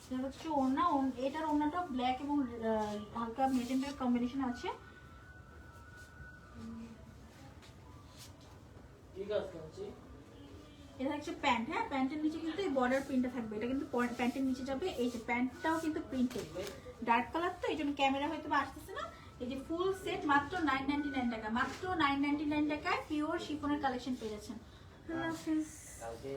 এটা হচ্ছে ওড়না, এটার ওড়নাটা ব্ল্যাক এবং হালকা মেজেন্টার কম্বিনেশন আছে। ঠিক আছে, এটা হচ্ছে প্যান্ট। হ্যাঁ, প্যান্টের নিচে কিন্তু এই বর্ডার প্রিন্টটা থাকবে, এটা কিন্তু প্যান্টের নিচে যাবে। এই যে প্যান্টটাও কিন্তু প্রিন্টেড, ডার্ক কালার, তো এই জন্য ক্যামেরা হয়তো বা আসতেছে না। এই যে ফুল সেট মাত্র 999 টাকা, মাত্র 999 টাকায় পিওর শিফনের কালেকশন পেয়ে যাচ্ছেন। কালকে